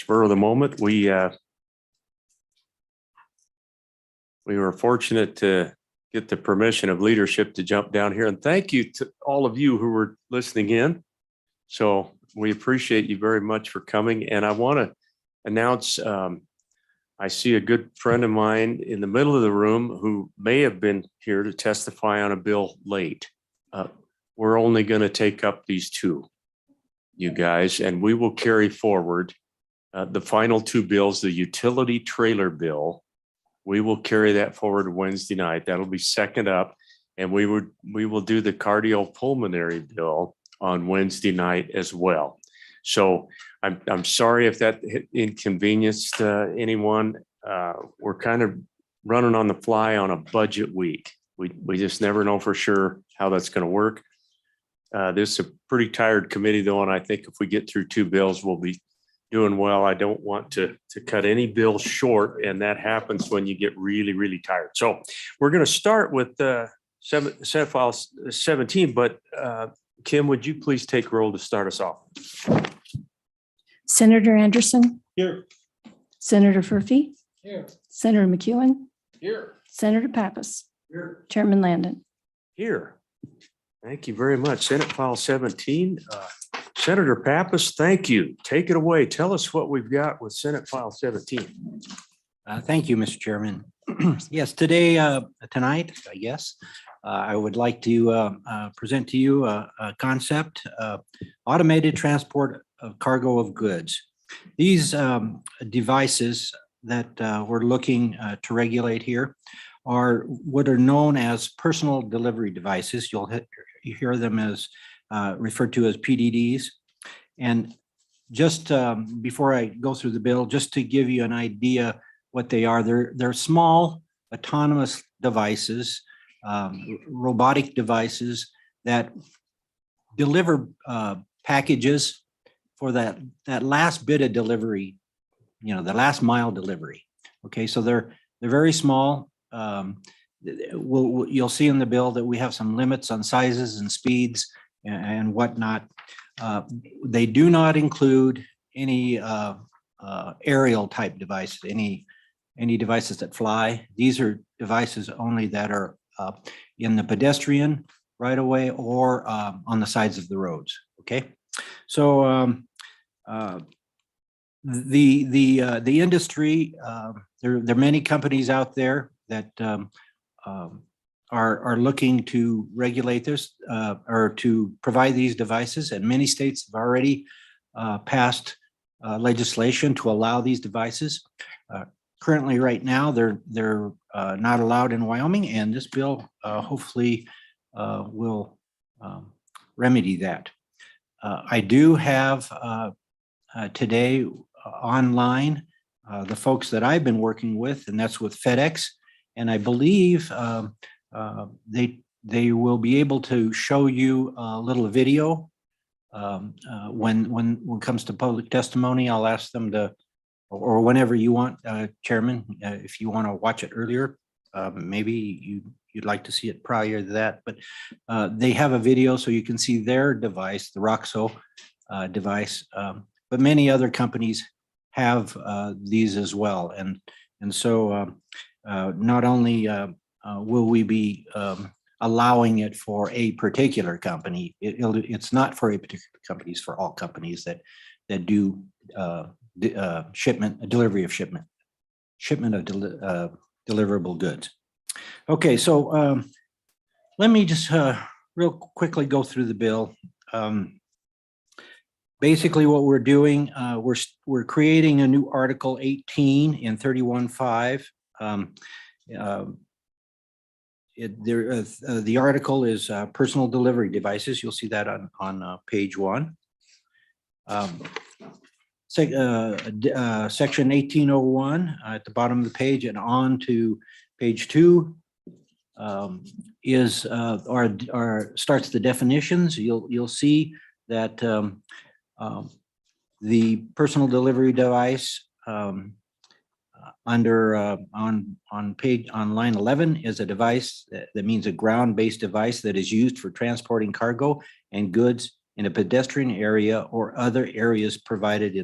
spur of the moment. We were fortunate to get the permission of leadership to jump down here, and thank you to all of you who were listening in. So we appreciate you very much for coming. And I want to announce, I see a good friend of mine in the middle of the room who may have been here to testify on a bill late. We're only going to take up these two, you guys, and we will carry forward the final two bills, the utility trailer bill. We will carry that forward Wednesday night. That'll be second up. And we will do the cardiopulmonary bill on Wednesday night as well. So I'm sorry if that inconvenienced anyone. We're kind of running on the fly on a budget week. We just never know for sure how that's going to work. This is a pretty tired committee though, and I think if we get through two bills, we'll be doing well. I don't want to cut any bill short, and that happens when you get really, really tired. So we're going to start with Senate File 17, but Kim, would you please take roll to start us off? Senator Anderson. Here. Senator Furphy. Here. Senator McEwen. Here. Senator Pappas. Here. Chairman Landon. Here. Thank you very much. Senate File 17. Senator Pappas, thank you. Take it away. Tell us what we've got with Senate File 17. Thank you, Mr. Chairman. Yes, tonight, I guess, I would like to present to you a concept, automated transport of cargo of goods. These devices that we're looking to regulate here are what are known as personal delivery devices. You hear them as referred to as PDDs. And just before I go through the bill, just to give you an idea what they are, they're small autonomous devices, robotic devices that deliver packages for that last bit of delivery, the last mile delivery. Okay, so they're very small. You'll see in the bill that we have some limits on sizes and speeds and whatnot. They do not include any aerial type devices, any devices that fly. These are devices only that are in the pedestrian right away or on the sides of the roads. Okay, so the industry, there are many companies out there that are looking to regulate this or to provide these devices, and many states have already passed legislation to allow these devices. Currently, right now, they're not allowed in Wyoming, and this bill hopefully will remedy that. I do have today online the folks that I've been working with, and that's with Fedex, and I believe they will be able to show you a little video when it comes to public testimony. I'll ask them to, or whenever you want, Chairman, if you want to watch it earlier, maybe you'd like to see it prior to that, but they have a video so you can see their device, the Roxo device, but many other companies have these as well. And so not only will we be allowing it for a particular company, it's not for a particular company, it's for all companies that do delivery of shipment of deliverable goods. Okay, so let me just real quickly go through the bill. Basically, what we're doing, we're creating a new Article 18 in 31.5. The article is personal delivery devices. You'll see that on page 1. Section 1801 at the bottom of the page and on to page 2 is starts the definitions. You'll see that the personal delivery device under on line 11 is a device that means a ground-based device that is used for transporting cargo and goods in a pedestrian area or other areas provided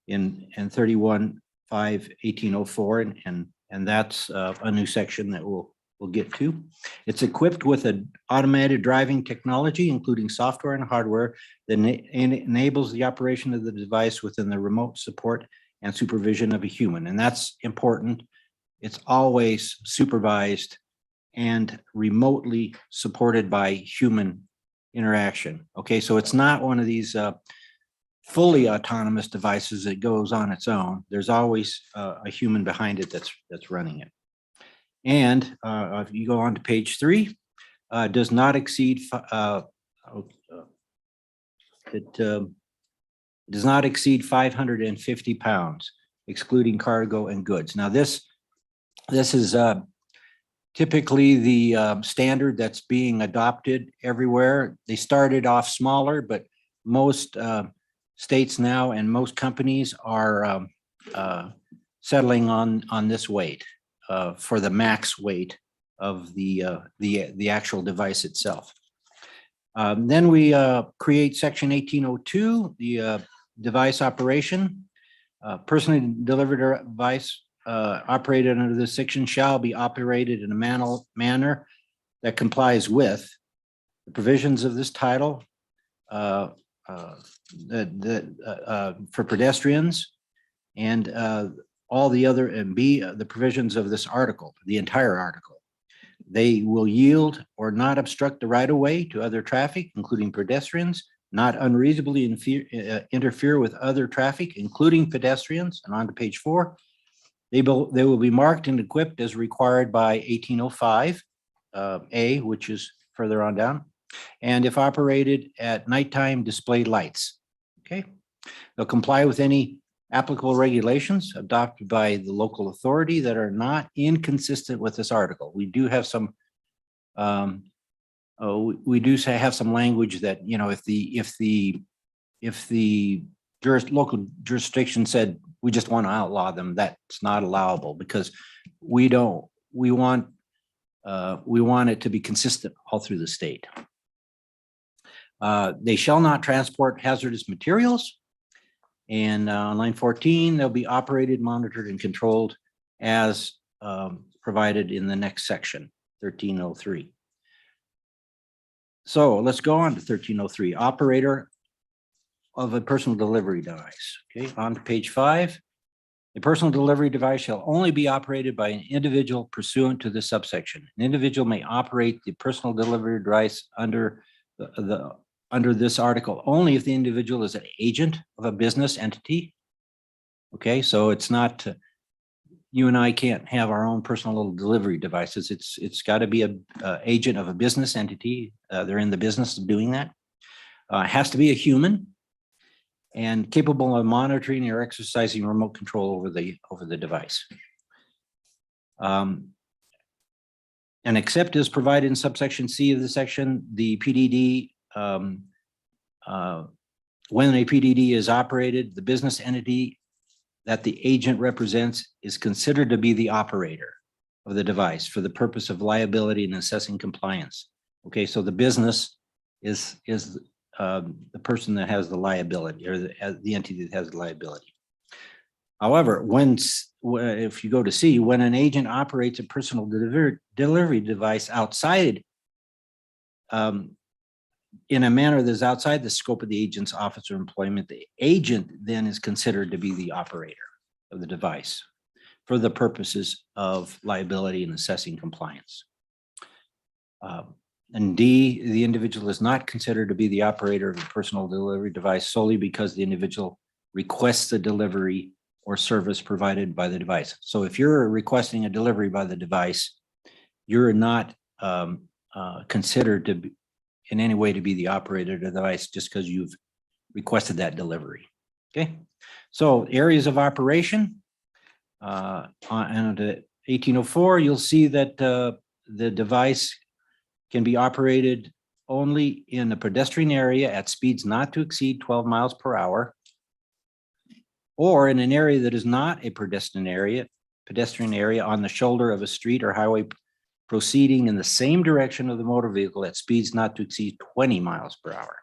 in 31-5-1804, and that's a new section that we'll get to. It's equipped with an automated driving technology, including software and hardware that enables the operation of the device within the remote support and supervision of a human. And that's important. It's always supervised and remotely supported by human interaction. Okay, so it's not one of these fully autonomous devices that goes on its own. There's always a human behind it that's running it. And if you go on to page 3, does not exceed does not exceed 550 pounds, excluding cargo and goods. Now this is typically the standard that's being adopted everywhere. They started off smaller, but most states now and most companies are settling on this weight for the max weight of the actual device itself. Then we create section 1802, the device operation. Personally delivered device operated under this section shall be operated in a manner that complies with the provisions of this title for pedestrians and all the other, and B, the provisions of this article, the entire article. They will yield or not obstruct the right of way to other traffic, including pedestrians, not unreasonably interfere with other traffic, including pedestrians. And on to page 4, they will be marked and equipped as required by 1805 A, which is further on down. And if operated at nighttime, display lights. Okay, they'll comply with any applicable regulations adopted by the local authority that are not inconsistent with this article. We do have some have some language that, you know, if the local jurisdiction said we just want to outlaw them, that's not allowable, because we want it to be consistent all through the state. They shall not transport hazardous materials. And on line 14, they'll be operated, monitored, and controlled as provided in the next section, 1303. So let's go on to 1303, operator of a personal delivery device. Okay, on to page 5. A personal delivery device shall only be operated by an individual pursuant to this subsection. An individual may operate the personal delivery device under this article only if the individual is an agent of a business entity. Okay, so it's not, you and I can't have our own personal little delivery devices. It's got to be a agent of a business entity. They're in the business of doing that. It has to be a human and capable of monitoring or exercising remote control over the device. And except as provided in subsection C of the section, the PDD, when a PDD is operated, the business entity that the agent represents is considered to be the operator of the device for the purpose of liability and assessing compliance. Okay, so the business is the person that has the liability, or the entity that has the liability. However, if you go to C, when an agent operates a personal delivery device outside, in a manner that is outside the scope of the agent's office or employment, the agent then is considered to be the operator of the device for the purposes of liability and assessing compliance. And D, the individual is not considered to be the operator of a personal delivery device solely because the individual requests the delivery or service provided by the device. So if you're requesting a delivery by the device, you're not considered to be in any way to be the operator of the device just because you've requested that delivery. Okay, so areas of operation and 1804, you'll see that the device can be operated only in a pedestrian area at speeds not to exceed 12 miles per hour, or in an area that is not a pedestrian area on the shoulder of a street or highway proceeding in the same direction of the motor vehicle at speeds not to exceed 20 miles per hour.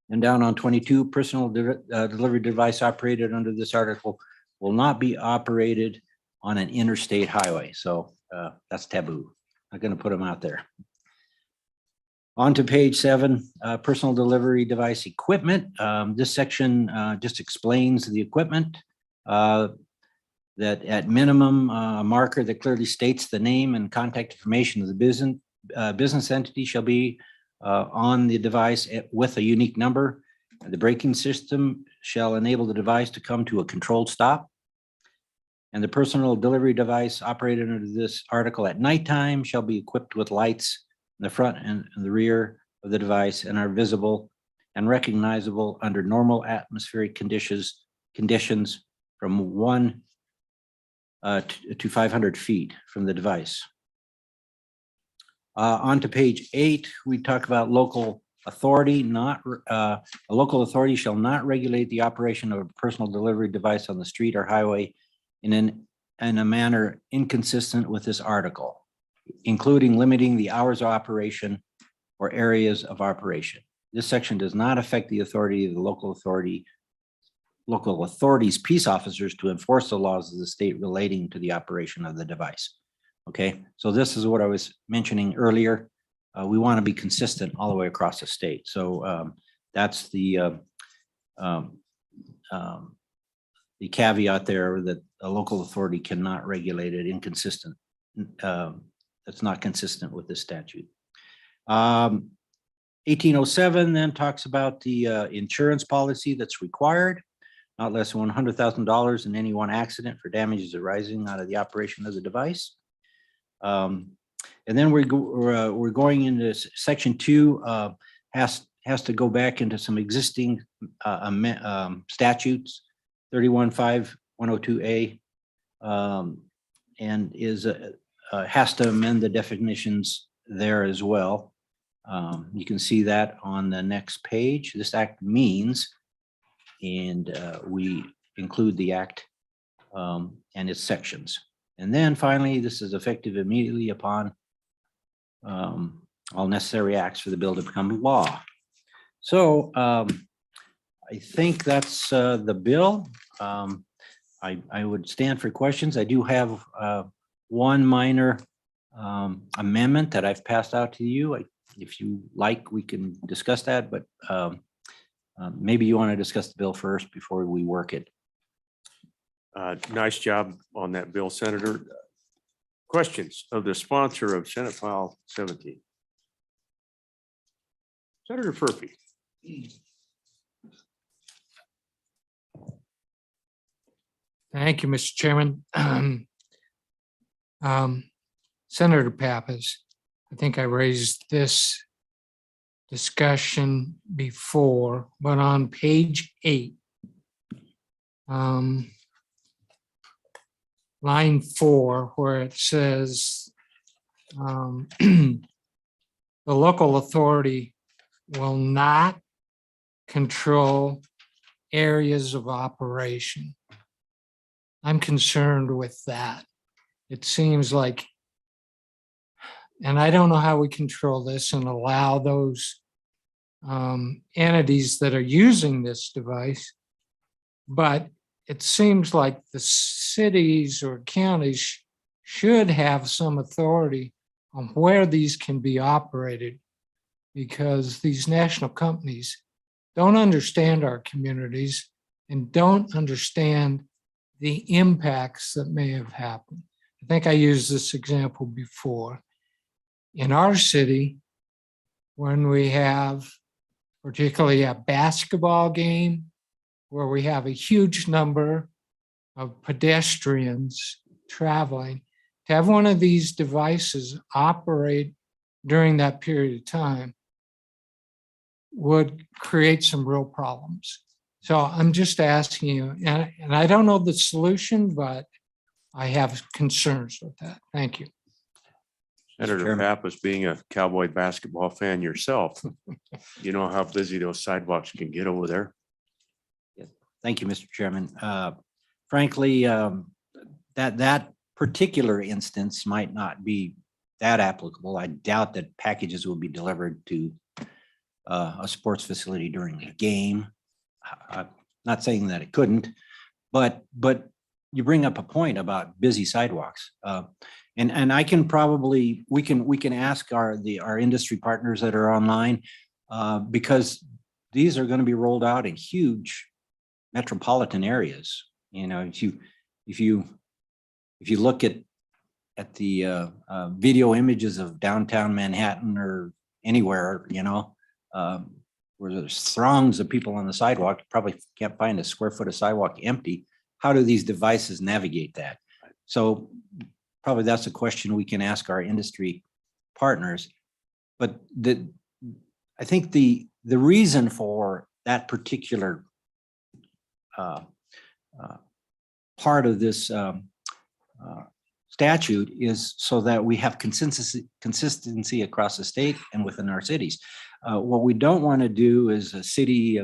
And down on 22, personal delivery device operated under this article will not be operated on an interstate highway. So that's taboo. Not going to put them out there. On to page 7, personal delivery device equipment. This section just explains the equipment. That at minimum, a marker that clearly states the name and contact information of the business entity shall be on the device with a unique number. The braking system shall enable the device to come to a controlled stop. And the personal delivery device operated under this article at nighttime shall be equipped with lights in the front and the rear of the device and are visible and recognizable under normal atmospheric conditions from 1 to 500 feet from the device. On to page 8, we talk about local authority. A local authority shall not regulate the operation of a personal delivery device on the street or highway in a manner inconsistent with this article, including limiting the hours of operation or areas of operation. This section does not affect the authority of the local authorities' peace officers to enforce the laws of the state relating to the operation of the device. Okay, so this is what I was mentioning earlier. We want to be consistent all the way across the state. So that's the caveat there, that a local authority cannot regulate it inconsistent. That's not consistent with this statute. 1807 then talks about the insurance policy that's required. Not less than $100,000 in any one accident for damages arising out of the operation of the device. And then we're going into section 2, has to go back into some existing statutes, 31.5.102A, and has to amend the definitions there as well. You can see that on the next page. This act means, and we include the act and its sections. And then finally, this is effective immediately upon all necessary acts for the bill to become law. So I think that's the bill. I would stand for questions. I do have one minor amendment that I've passed out to you. If you like, we can discuss that, but maybe you want to discuss the bill first before we work it. Nice job on that bill, Senator. Questions of the sponsor of Senate File 17? Senator Furphy. Thank you, Mr. Chairman. Senator Pappas, I think I raised this discussion before, but on page 8, line 4, where it says the local authority will not control areas of operation. I'm concerned with that. It seems like, and I don't know how we control this and allow those entities that are using this device, but it seems like the cities or counties should have some authority on where these can be operated, because these national companies don't understand our communities and don't understand the impacts that may have happened. I think I used this example before. In our city, when we have particularly a basketball game where we have a huge number of pedestrians traveling, to have one of these devices operate during that period of time would create some real problems. So I'm just asking you, and I don't know the solution, but I have concerns with that. Thank you. Senator Pappas, being a Cowboy basketball fan yourself, you know how busy those sidewalks can get over there. Thank you, Mr. Chairman. Frankly, that particular instance might not be that applicable. I doubt that packages will be delivered to a sports facility during a game. I'm not saying that it couldn't, but you bring up a point about busy sidewalks. And I can probably, we can ask our industry partners that are online, because these are going to be rolled out in huge metropolitan areas. You know, if you look at the video images of downtown Manhattan or anywhere, you know, where there's throngs of people on the sidewalk, you probably can't find a square foot of sidewalk empty. How do these devices navigate that? So probably that's a question we can ask our industry partners. But I think the reason for that particular part of this statute is so that we have consistency across the state and within our cities. What we don't want to do is a city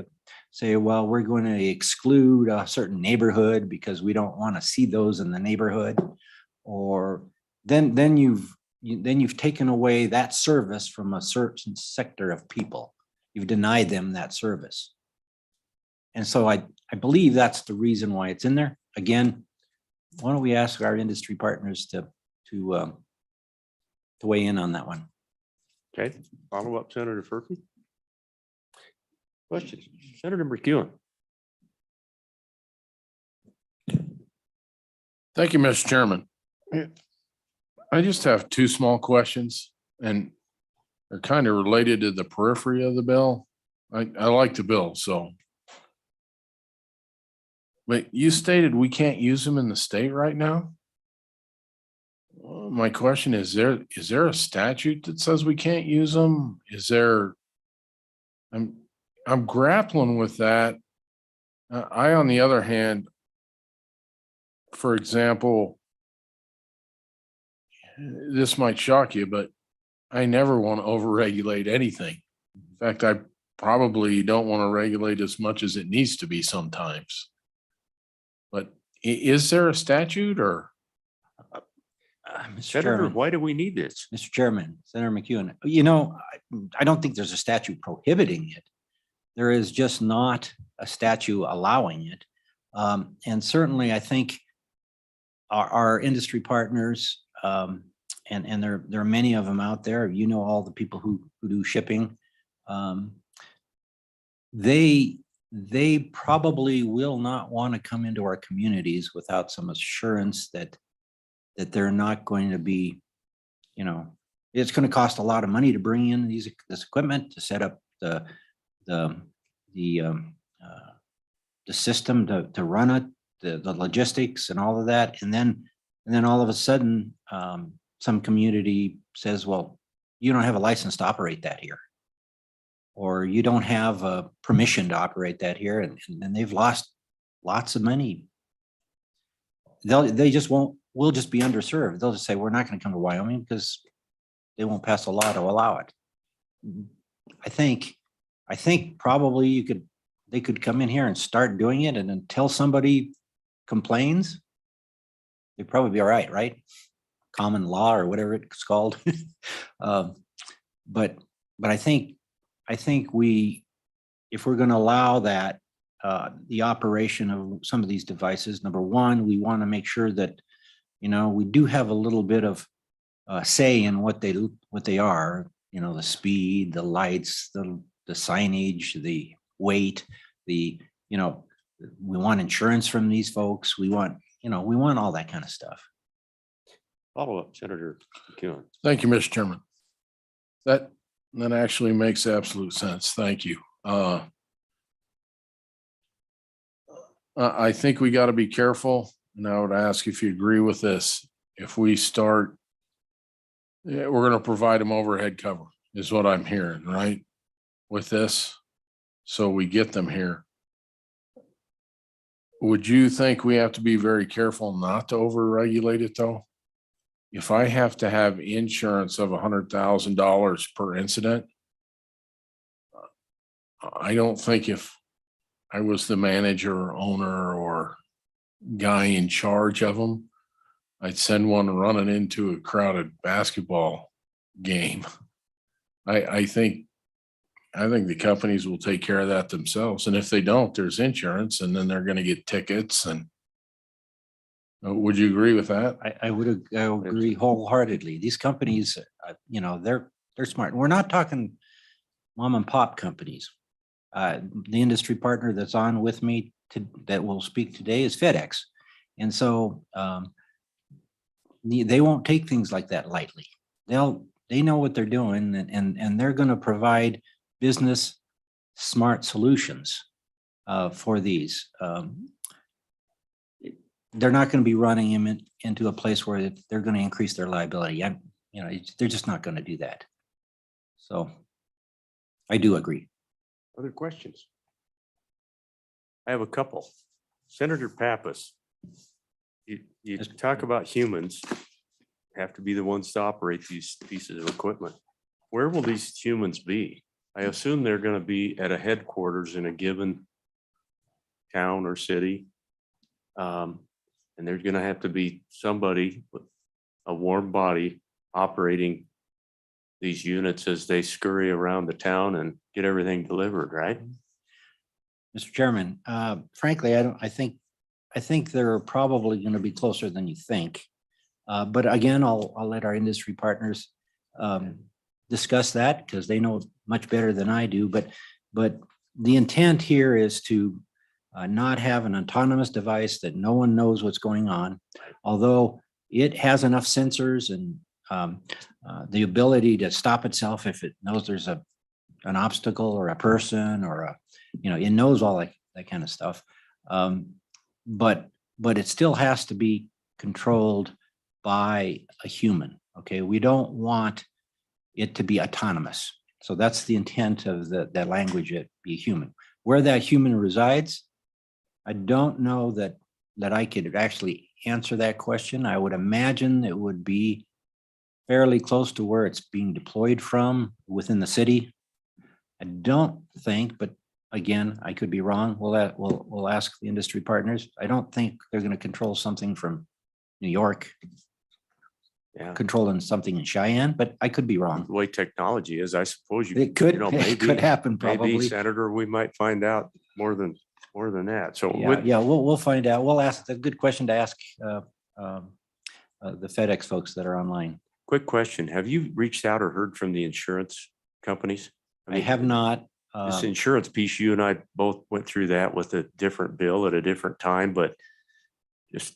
say, well, we're going to exclude a certain neighborhood because we don't want to see those in the neighborhood. Or then you've taken away that service from a certain sector of people. You've denied them that service. And so I believe that's the reason why it's in there. Again, why don't we ask our industry partners to weigh in on that one? Okay, follow up, Senator Furphy. Questions, Senator McEwen. Thank you, Mr. Chairman. I just have two small questions, and they're kind of related to the periphery of the bill. I like the bill, so. But you stated we can't use them in the state right now? My question is there a statute that says we can't use them? Is there? I'm grappling with that. I, on the other hand, for example, this might shock you, but I never want to overregulate anything. In fact, I probably don't want to regulate as much as it needs to be sometimes. But is there a statute or? Mr. Senator, Chairman, why do we need this? Mr. Chairman, Senator McEwen, you know, I don't think there's a statute prohibiting it. There is just not a statute allowing it. And certainly I think our industry partners, and there are many of them out there, you know, all the people who do shipping, they probably will not want to come into our communities without some assurance that they're not going to be, you know, it's going to cost a lot of money to bring in this equipment, to set up the system to run it, the logistics and all of that. And then all of a sudden, some community says, well, you don't have a license to operate that here, or you don't have a permission to operate that here. And they've lost lots of money. They just won't, we'll just be underserved. They'll just say, we're not going to come to Wyoming because they won't pass a law to allow it. I think probably they could come in here and start doing it, and until somebody complains, they'd probably be all right, right? Common law or whatever it's called. But I think if we're going to allow that, the operation of some of these devices, number one, we want to make sure that, you know, we do have a little bit of say in what they are, you know, the speed, the lights, the signage, the weight, you know, we want insurance from these folks. We want all that kind of stuff. Follow up, Senator McEwen. Thank you, Mr. Chairman. That actually makes absolute sense. Thank you. I think we got to be careful, and I would ask if you agree with this. If we start, we're going to provide them overhead cover, is what I'm hearing, right? With this, so we get them here. Would you think we have to be very careful not to overregulate it, though? If I have to have insurance of $100,000 per incident, I don't think if I was the manager or owner or guy in charge of them, I'd send one running into a crowded basketball game. I think I think the companies will take care of that themselves. And if they don't, there's insurance and then they're going to get tickets and would you agree with that? I would agree wholeheartedly. These companies, you know, they're smart. We're not talking mom and pop companies. The industry partner that's on with me that will speak today is Fedex. And so they won't take things like that lightly. They know what they're doing and they're going to provide business smart solutions for these. They're not going to be running them into a place where they're going to increase their liability. You know, they're just not going to do that. So I do agree. Other questions? I have a couple. Senator Pappas, you talk about humans have to be the ones to operate these pieces of equipment. Where will these humans be? I assume they're going to be at a headquarters in a given town or city. And there's going to have to be somebody with a warm body operating these units as they scurry around the town and get everything delivered, right? Mr. Chairman, frankly, I think they're probably going to be closer than you think. But again, I'll let our industry partners discuss that because they know much better than I do. But the intent here is to not have an autonomous device that no one knows what's going on, although it has enough sensors and the ability to stop itself if it knows there's an obstacle or a person or it knows all that kind of stuff. But it still has to be controlled by a human. Okay, we don't want it to be autonomous. So that's the intent of that language, it be a human. Where that human resides, I don't know that I could actually answer that question. I would imagine it would be fairly close to where it's being deployed from within the city. I don't think, but again, I could be wrong. We'll ask the industry partners. I don't think they're going to control something from New York, controlling something in Cheyenne, but I could be wrong. The way technology is, I suppose It could happen probably. Maybe, Senator, we might find out more than that. So we'll find out. We'll ask. A good question to ask the FedEx folks that are online. Quick question. Have you reached out or heard from the insurance companies? I have not. This insurance piece, you and I both went through that with a different bill at a different time, but just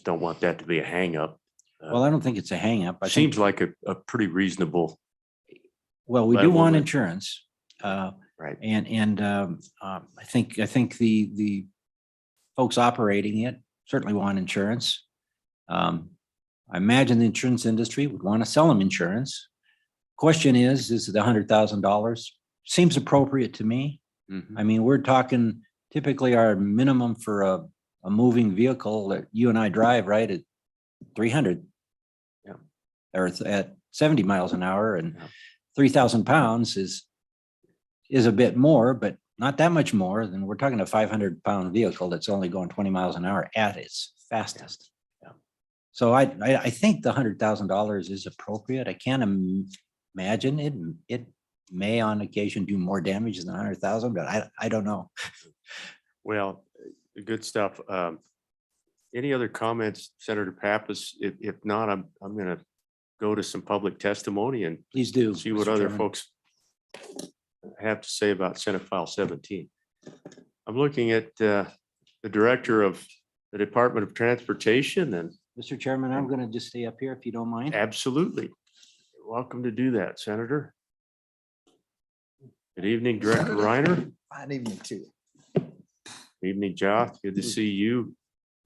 don't want that to be a hang up. Well, I don't think it's a hang up. Seems like a pretty reasonable. Well, we do want insurance. Right. And I think the folks operating it certainly want insurance. I imagine the insurance industry would want to sell them insurance. Question is it the $100,000? Seems appropriate to me. Mm-hmm. I mean, we're talking typically our minimum for a moving vehicle that you and I drive, right, at 300. Yeah. Or at 70 miles an hour, and 3,000 pounds is a bit more, but not that much more than we're talking a 500-pound vehicle that's only going 20 miles an hour at its fastest. Yeah. So I think the $100,000 is appropriate. I can't imagine it may on occasion do more damage than 100,000, but I don't know. Well, good stuff. Any other comments, Senator Pappas? If not, I'm going to go to some public testimony and Please do. see what Mr. other Chairman. folks have to say about Senate File 17. I'm looking at the Director of the Department of Transportation, and Mr. Chairman, I'm going to just stay up here if you don't mind. absolutely. You're welcome to do that, Senator. Good evening, Director Reiner. Fine evening too. Evening, Josh. Good to see you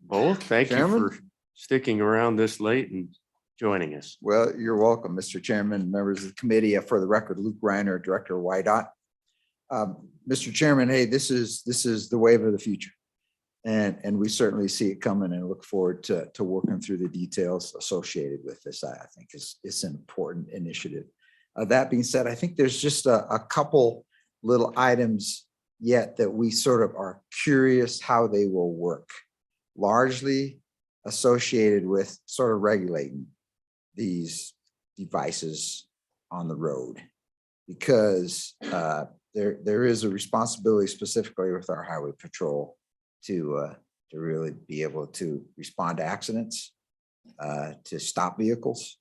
both. Thank you Chairman? for sticking around this late and joining us. Well, you're welcome, Mr. Chairman, members of the committee. For the record, Luke Reiner, Director of YDOT. Mr. Chairman, hey, this is the wave of the future. And we certainly see it coming and look forward to working through the details associated with this. I think it's an important initiative. That being said, I think there's just a couple little items yet that we sort of are curious how they will work, largely associated with sort of regulating these devices on the road, because there is a responsibility specifically with our highway patrol to really be able to respond to accidents, to stop vehicles,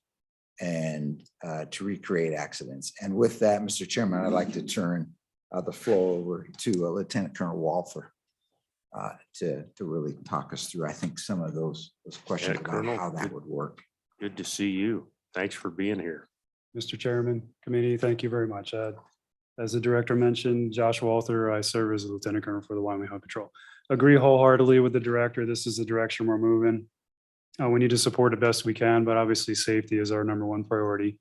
and to recreate accidents. And with that, Mr. Chairman, I'd like to turn the floor over to Lieutenant Colonel Walther to really talk us through, I think, some of those questions Yeah, about Colonel, how that would work. Good to see you. Thanks for being here. Mr. Chairman, committee, thank you very much. As the director mentioned, Josh Walther, I serve as a lieutenant colonel for the Wyoming Highway Patrol. Agree wholeheartedly with the director. This is the direction we're moving. We need to support it best we can, but obviously safety is our number one priority.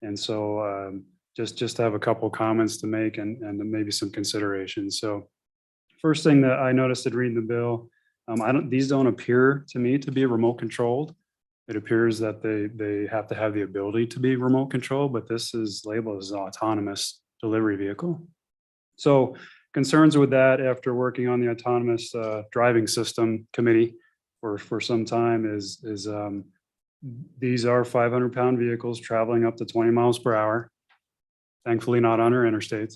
And so just have a couple comments to make and maybe some considerations. So first thing that I noticed in reading the bill, these don't appear to me to be remote controlled. It appears that they have to have the ability to be remote controlled, but this is labeled as an autonomous delivery vehicle. So concerns with that after working on the autonomous driving system committee for some time is these are 500-pound vehicles traveling up to 20 miles per hour. Thankfully not on our interstates,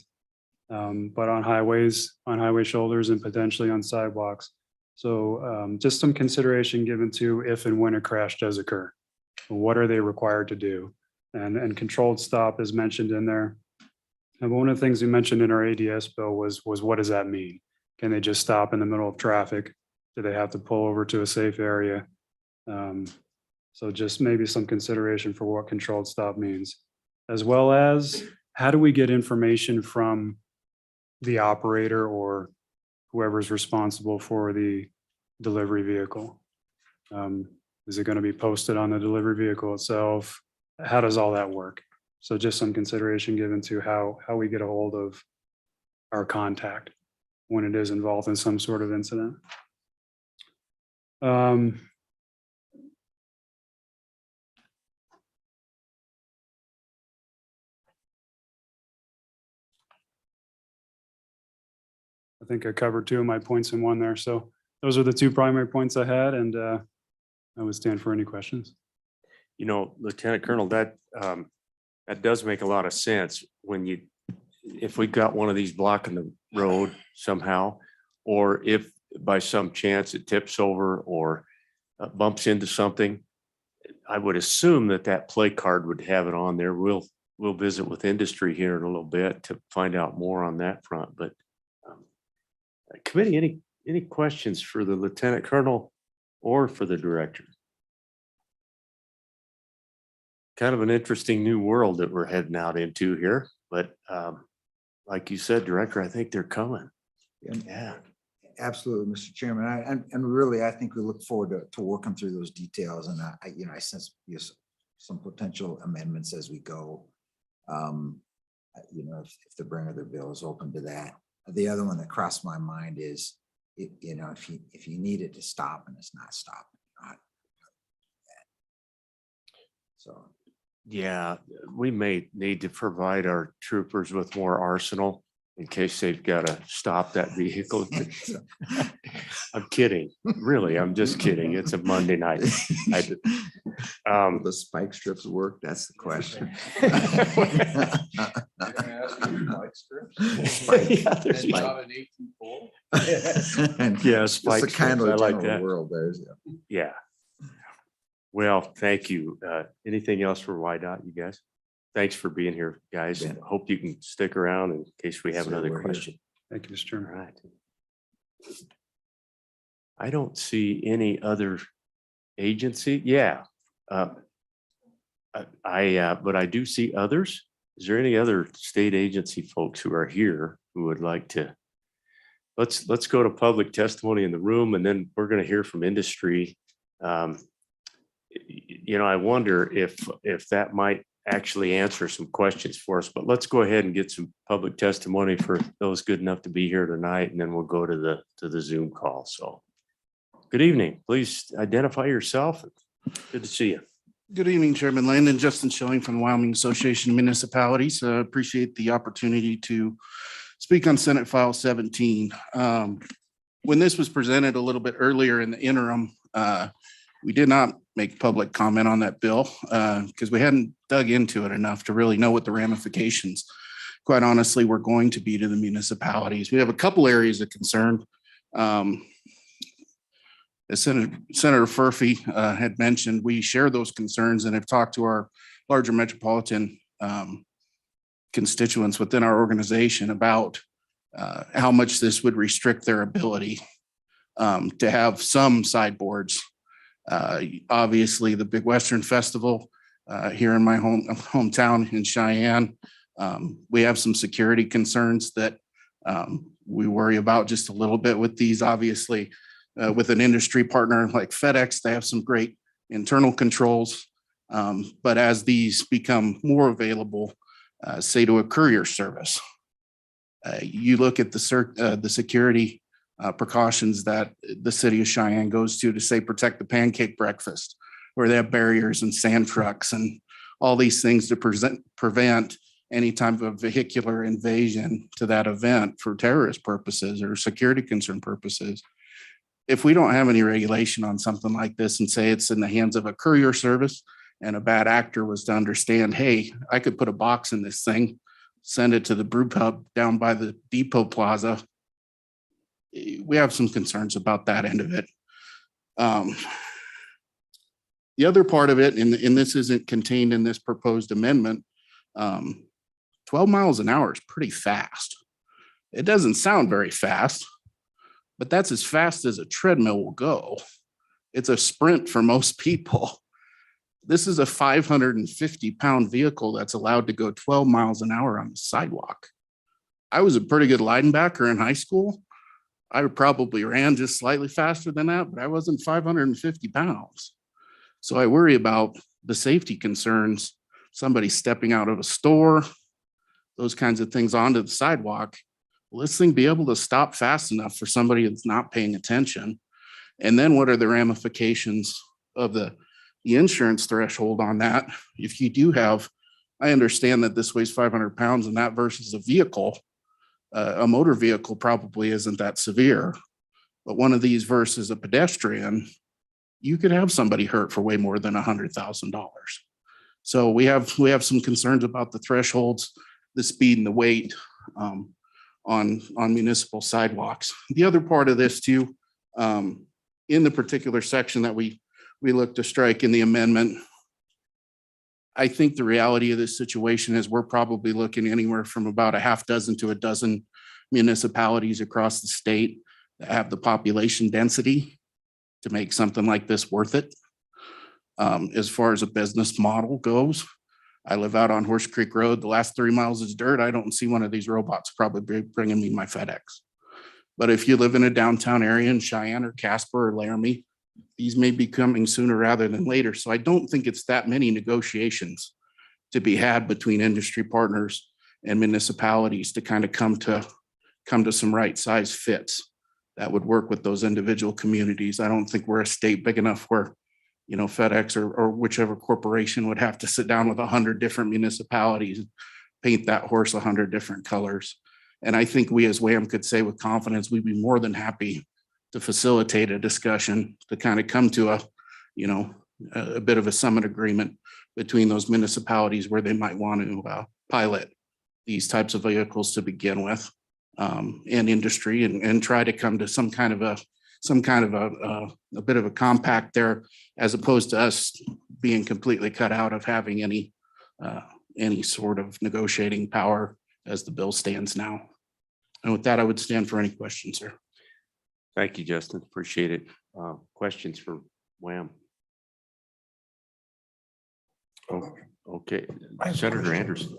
but on highways, on highway shoulders, and potentially on sidewalks. So just some consideration given to if and when a crash does occur. What are they required to do? And controlled stop is mentioned in there. And one of the things we mentioned in our ADS bill was what does that mean? Can they just stop in the middle of traffic? Do they have to pull over to a safe area? So just maybe some consideration for what controlled stop means, as well as how do we get information from the operator or whoever's responsible for the delivery vehicle? Is it going to be posted on the delivery vehicle itself? How does all that work? So just some consideration given to how we get a hold of our contact when it is involved in some sort of incident. I think I covered two of my points in one there. So those are the two primary points I had, and I would stand for any questions. You know, Lieutenant Colonel, that does make a lot of sense when if we got one of these blocking the road somehow, or if by some chance it tips over or bumps into something, I would assume that play card would have it on there. We'll visit with industry here in a little bit to find out more on that front. But committee, any questions for the Lieutenant Colonel or for the director? Kind of an interesting new world that we're heading out into here, but like you said, Director, I think they're coming. Yeah. Absolutely, Mr. Chairman. And really, I think we look forward to working through those details. And I sense some potential amendments as we go. If the bringer of the bill is open to that. The other one that crossed my mind is, if you need it to stop and it's not stopping. So. Yeah, we may need to provide our troopers with more arsenal in case they've got to stop that vehicle. I'm kidding. Really, I'm just kidding. It's a Monday night. Will the spike strips work? That's the question. Yeah, It's spike the kind strips. I of like general that. world there's. Yeah. Well, thank you. Anything else for YDOT, you guys? Thanks for being here, guys. Yeah. Hope you can stick around in case we have Sir, another we're here. question. Thank you, Mr. All Chairman. right. I don't see any other agency. Yeah. But I do see others. Is there any other state agency folks who are here who would like to? Let's go to public testimony in the room, and then we're going to hear from industry. I wonder if that might actually answer some questions for us, but let's go ahead and get some public testimony for those good enough to be here tonight, and then we'll go to the Zoom call. So good evening. Please identify yourself. Good to see you. Good evening, Chairman Landon. Justin Schilling from the Wyoming Association of Municipalities. Appreciate the opportunity to speak on Senate File 17. When this was presented a little bit earlier in the interim, we did not make public comment on that bill because we hadn't dug into it enough to really know what the ramifications quite honestly, we're going to be to the municipalities. We have a couple areas of concern. As Senator Furphy had mentioned, we share those concerns and have talked to our larger metropolitan constituents within our organization about how much this would restrict their ability to have some sideboards. Obviously, the Big Western Festival here in my hometown in Cheyenne, we have some security concerns that we worry about just a little bit with these. Obviously, with an industry partner like Fedex, they have some great internal controls. But as these become more available, say to a courier service, you look at the security precautions that the city of Cheyenne goes to say protect the pancake breakfast, where they have barriers and sand trucks and all these things to prevent any type of vehicular invasion to that event for terrorist purposes or security concern purposes. If we don't have any regulation on something like this and say it's in the hands of a courier service and a bad actor was to understand, hey, I could put a box in this thing, send it to the brew pub down by the depot plaza, we have some concerns about that end of it. The other part of it, and this isn't contained in this proposed amendment, 12 miles an hour is pretty fast. It doesn't sound very fast, but that's as fast as a treadmill will go. It's a sprint for most people. This is a 550-pound vehicle that's allowed to go 12 miles an hour on the sidewalk. I was a pretty good linebacker in high school. I probably ran just slightly faster than that, but I wasn't 550 pounds. So I worry about the safety concerns, somebody stepping out of a store, those kinds of things onto the sidewalk. Will this thing be able to stop fast enough for somebody that's not paying attention? And then what are the ramifications of the insurance threshold on that? If you do have, I understand that this weighs 500 pounds and that versus a vehicle, a motor vehicle probably isn't that severe, but one of these versus a pedestrian, you could have somebody hurt for way more than $100,000. So we have some concerns about the thresholds, the speed and the weight on municipal sidewalks. The other part of this too, in the particular section that we look to strike in the amendment, I think the reality of this situation is we're probably looking anywhere from about a half dozen to a dozen municipalities across the state that have the population density to make something like this worth it. As far as a business model goes, I live out on Horse Creek Road. The last 3 miles is dirt. I don't see one of these robots probably bringing me my FedEx. But if you live in a downtown area in Cheyenne or Casper or Laramie, these may be coming sooner rather than later. So I don't think it's that many negotiations to be had between industry partners and municipalities to kind of come to some right size fits that would work with those individual communities. I don't think we're a state big enough where, you know, FedEx or whichever corporation would have to sit down with 100 different municipalities, paint that horse 100 different colors. And I think we as WHAM could say with confidence, we'd be more than happy to facilitate a discussion to kind of come to a bit of a summit agreement between those municipalities where they might want to pilot these types of vehicles to begin with, and industry and try to come to some kind of a bit of a compact there, as opposed to us being completely cut out of having any sort of negotiating power as the bill stands now. And with that, I would stand for any questions, sir. Thank you, Justin. Appreciate it. Questions for Wham? Oh, okay, Senator Anderson.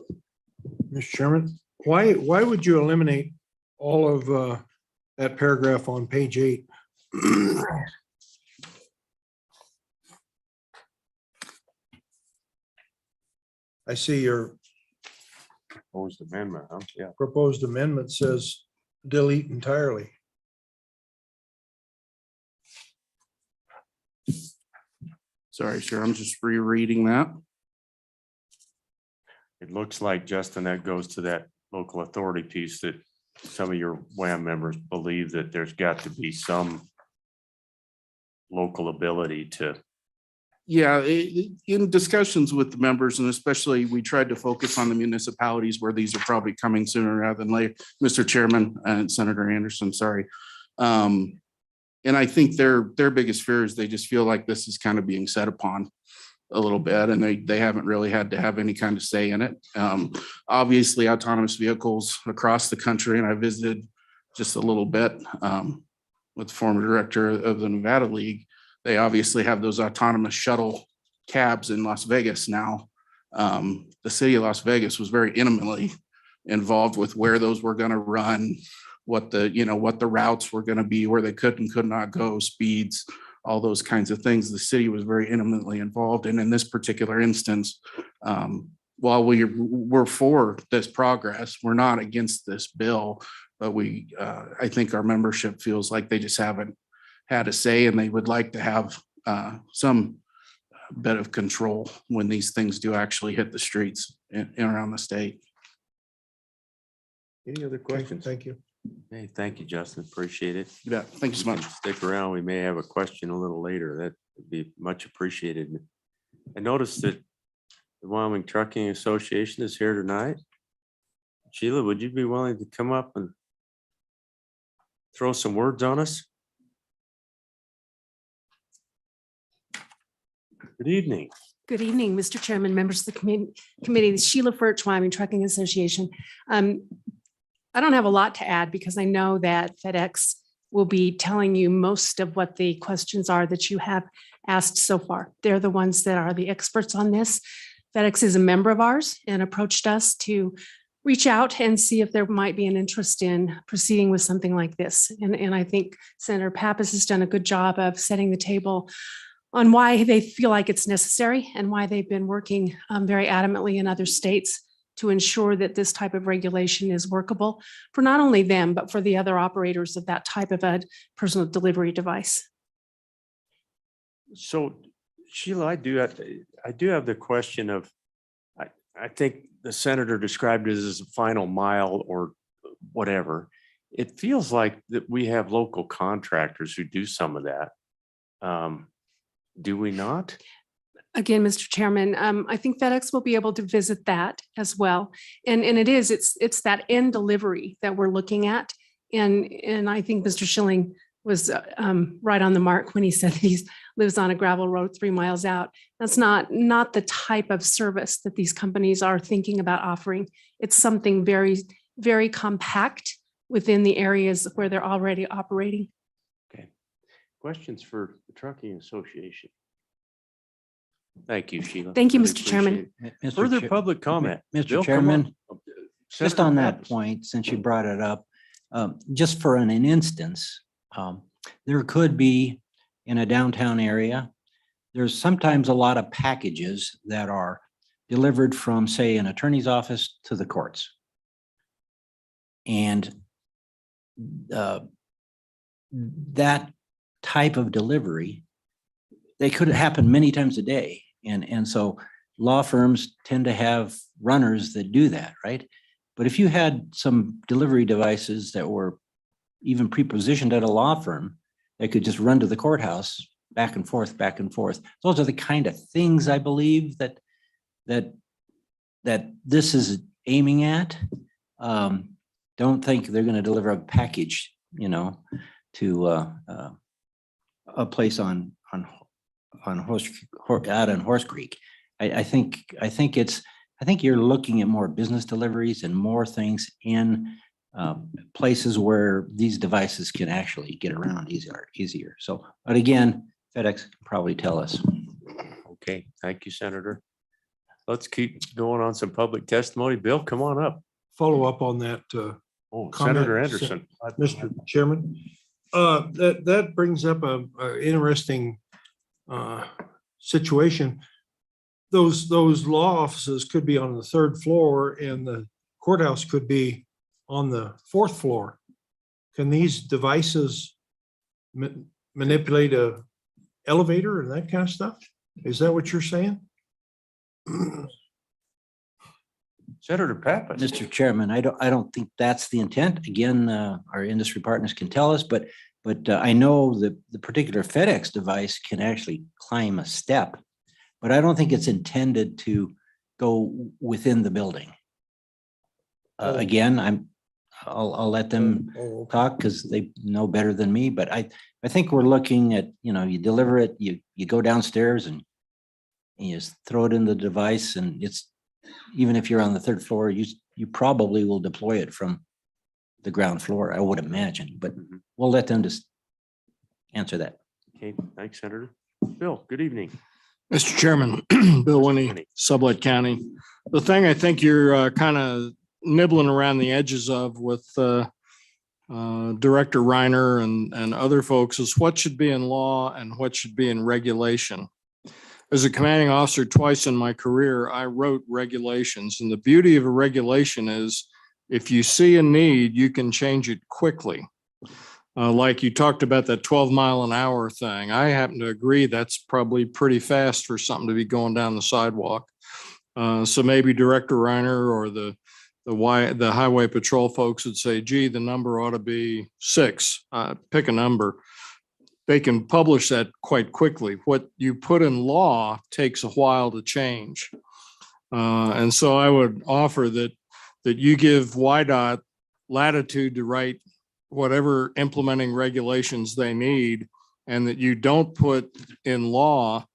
Mr. Chairman, why would you eliminate all of that paragraph on page 8? I see your Proposed amendment, huh? Yeah. proposed amendment says delete entirely. Sorry, sir, I'm just rereading that. It looks like, Justin, that goes to that local authority piece that some of your WHAM members believe that there's got to be some local ability to Yeah, in discussions with the members, and especially we tried to focus on the municipalities where these are probably coming sooner rather than later, Mr. Chairman and Senator Anderson, sorry. And I think their biggest fear is they just feel like this is kind of being set upon a little bit, and they haven't really had to have any kind of say in it. Obviously, autonomous vehicles across the country, and I visited just a little bit with the former director of the Nevada League. They obviously have those autonomous shuttle cabs in Las Vegas now. The city of Las Vegas was very intimately involved with where those were going to run, what the routes were going to be, where they could and could not go, speeds, all those kinds of things. The city was very intimately involved. And in this particular instance, while we're for this progress, we're not against this bill, but I think our membership feels like they just haven't had a say, and they would like to have some bit of control when these things do actually hit the streets and around the state. Any other questions? Thank you. Hey, thank you, Justin. Appreciate it. Yeah, thank you so much. Stick around. We may have a question a little later. That would be much appreciated. I noticed that the Wyoming Trucking Association is here tonight. Sheila, would you be willing to come up and throw some words on us? Good evening. Good evening, Mr. Chairman, members of the committee, Sheila Furch, Wyoming Trucking Association. I don't have a lot to add because I know that Fedex will be telling you most of what the questions are that you have asked so far. They're the ones that are the experts on this. Fedex is a member of ours and approached us to reach out and see if there might be an interest in proceeding with something like this. And I think Senator Pappas has done a good job of setting the table on why they feel like it's necessary and why they've been working very adamantly in other states to ensure that this type of regulation is workable for not only them, but for the other operators of that type of a personal delivery device. So Sheila, I do have the question of, I think the senator described it as a final mile or whatever. It feels like that we have local contractors who do some of that. Do we not? Again, Mr. Chairman, I think FedEx will be able to visit that as well. And it's that end delivery that we're looking at. And I think Mr. Schilling was right on the mark when he said he lives on a gravel road 3 miles out. That's not the type of service that these companies are thinking about offering. It's something very, very compact within the areas where they're already operating. Okay. Questions for the Trucking Association? Thank you, Sheila. Thank you, Really Mr. Chairman. appreciate it. Further public comment? Mr. Bill, come Chairman, on. just Senator on that Pappas. point, since you brought it up, just for an instance, there could be in a downtown area, there's sometimes a lot of packages that are delivered from, say, an attorney's office to the courts. And that type of delivery, they could happen many times a day. And so law firms tend to have runners that do that, right? But if you had some delivery devices that were even pre-positioned at a law firm, they could just run to the courthouse back and forth, back and forth. Those are the kind of things I believe that this is aiming at. Don't think they're going to deliver a package, to a place on Horse Creek. I think you're looking at more business deliveries and more things in places where these devices can actually get around easier. So, but again, FedEx can probably tell us. Okay, thank you, Senator. Let's keep going on some public testimony. Bill, come on up. Follow up on that, Oh, comment, Senator Anderson. Mr. Chairman. That brings up a interesting situation. Those law offices could be on the 3rd floor and the courthouse could be on the 4th floor. Can these devices manipulate a elevator and that kind of stuff? Is that what you're saying? Senator Pappas. Mr. Chairman, I don't think that's the intent. Again, our industry partners can tell us, but I know that the particular FedEx device can actually climb a step but I don't think it's intended to go within the building. Again, I'll let them talk because they know better than me, but I think we're looking at, you deliver it, you go downstairs and you just throw it in the device, and it's, even if you're on the third floor, you probably will deploy it from the ground floor, I would imagine, but we'll let them just answer that. Okay, thanks, Senator. Bill, good evening. Mr. Chairman, Bill Winnie, Sublette County. The thing I think you're kind of nibbling around the edges of with Director Reiner and other folks is what should be in law and what should be in regulation. As a commanding officer twice in my career, I wrote regulations, and the beauty of a regulation is if you see a need, you can change it quickly. Like you talked about that 12-mile-an-hour thing. I happen to agree that's probably pretty fast for something to be going down the sidewalk. So maybe Director Reiner or the highway patrol folks would say, gee, the number ought to be 6, pick a number. They can publish that quite quickly. What you put in law takes a while to change. And so I would offer that you give YDOT latitude to write whatever implementing regulations they need, and that you don't put in law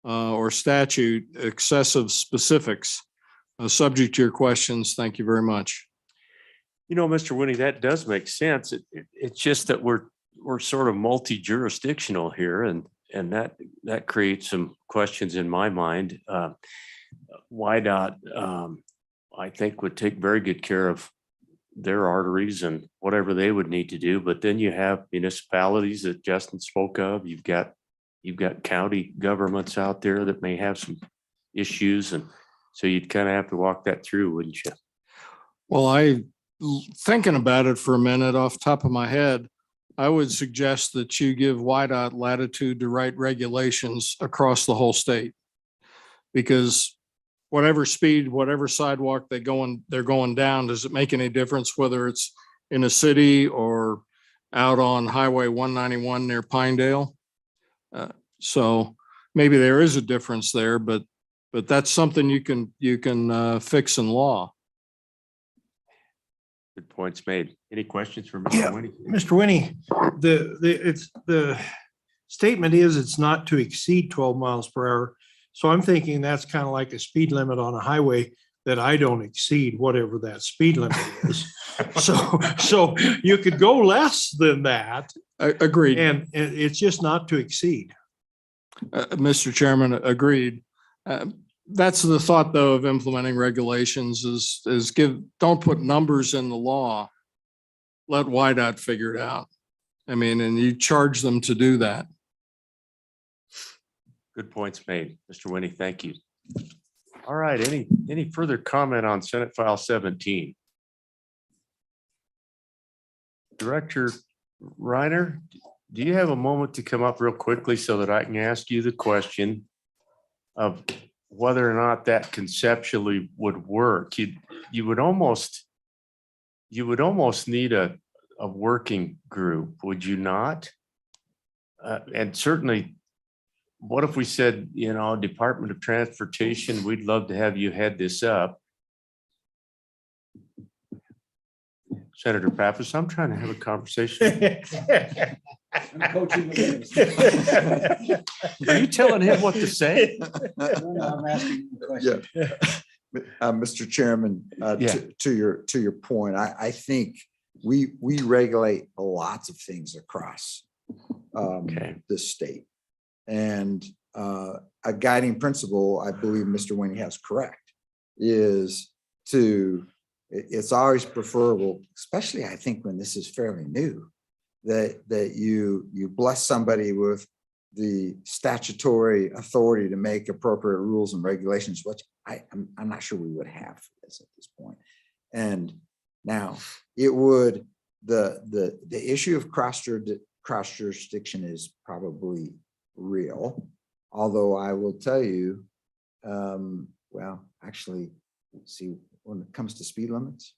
or statute excessive specifics. Subject to your questions, thank you very much. Mr. Winnie, that does make sense. It's just that we're sort of multi-jurisdictional here, and that creates some questions in my mind. YDOT, I think, would take very good care of their arteries and whatever they would need to do. But then you have municipalities that Justin spoke of. You've got county governments out there that may have some issues, and so you'd kind of have to walk that through, wouldn't you? Well, thinking about it for a minute off the top of my head, I would suggest that you give YDOT latitude to write regulations across the whole state. Because whatever speed, whatever sidewalk they're going down, does it make any difference whether it's in a city or out on Highway 191 near Pinedale? So maybe there is a difference there, but that's something you can fix in law. Good points made. Any questions for Yeah, Mr. Winnie? Mr. Winnie, the statement is it's not to exceed 12 miles per hour. So I'm thinking that's kind of like a speed limit on a highway that I don't exceed whatever that speed limit is. So you could go less than that. Agreed. And it's just not to exceed. Mr. Chairman, agreed. That's the thought, though, of implementing regulations is don't put numbers in the law. Let YDOT figure it out. I mean, and you charge them to do that. Good points made, Mr. Winnie. Thank you. All right. Any further comment on Senate File 17? Director Reiner, do you have a moment to come up real quickly so that I can ask you the question of whether or not that conceptually would work? You would almost need a working group, would you not? And certainly, what if we said, Department of Transportation, we'd love to have you head this up. Senator Pappas, I'm trying to have a conversation. Are you telling him what to say? I'm asking the question. Mr. Chairman, Yeah. to your point, I think we regulate lots of things across this state. And a guiding principle, I believe Mr. Winnie has correct, is it's always preferable, especially I think when this is fairly new, that you bless somebody with the statutory authority to make appropriate rules and regulations, which I'm not sure we would have for this at this point. And now it would, the issue of cross jurisdiction is probably real, although I will tell you, well, actually, see, when it comes to speed limits,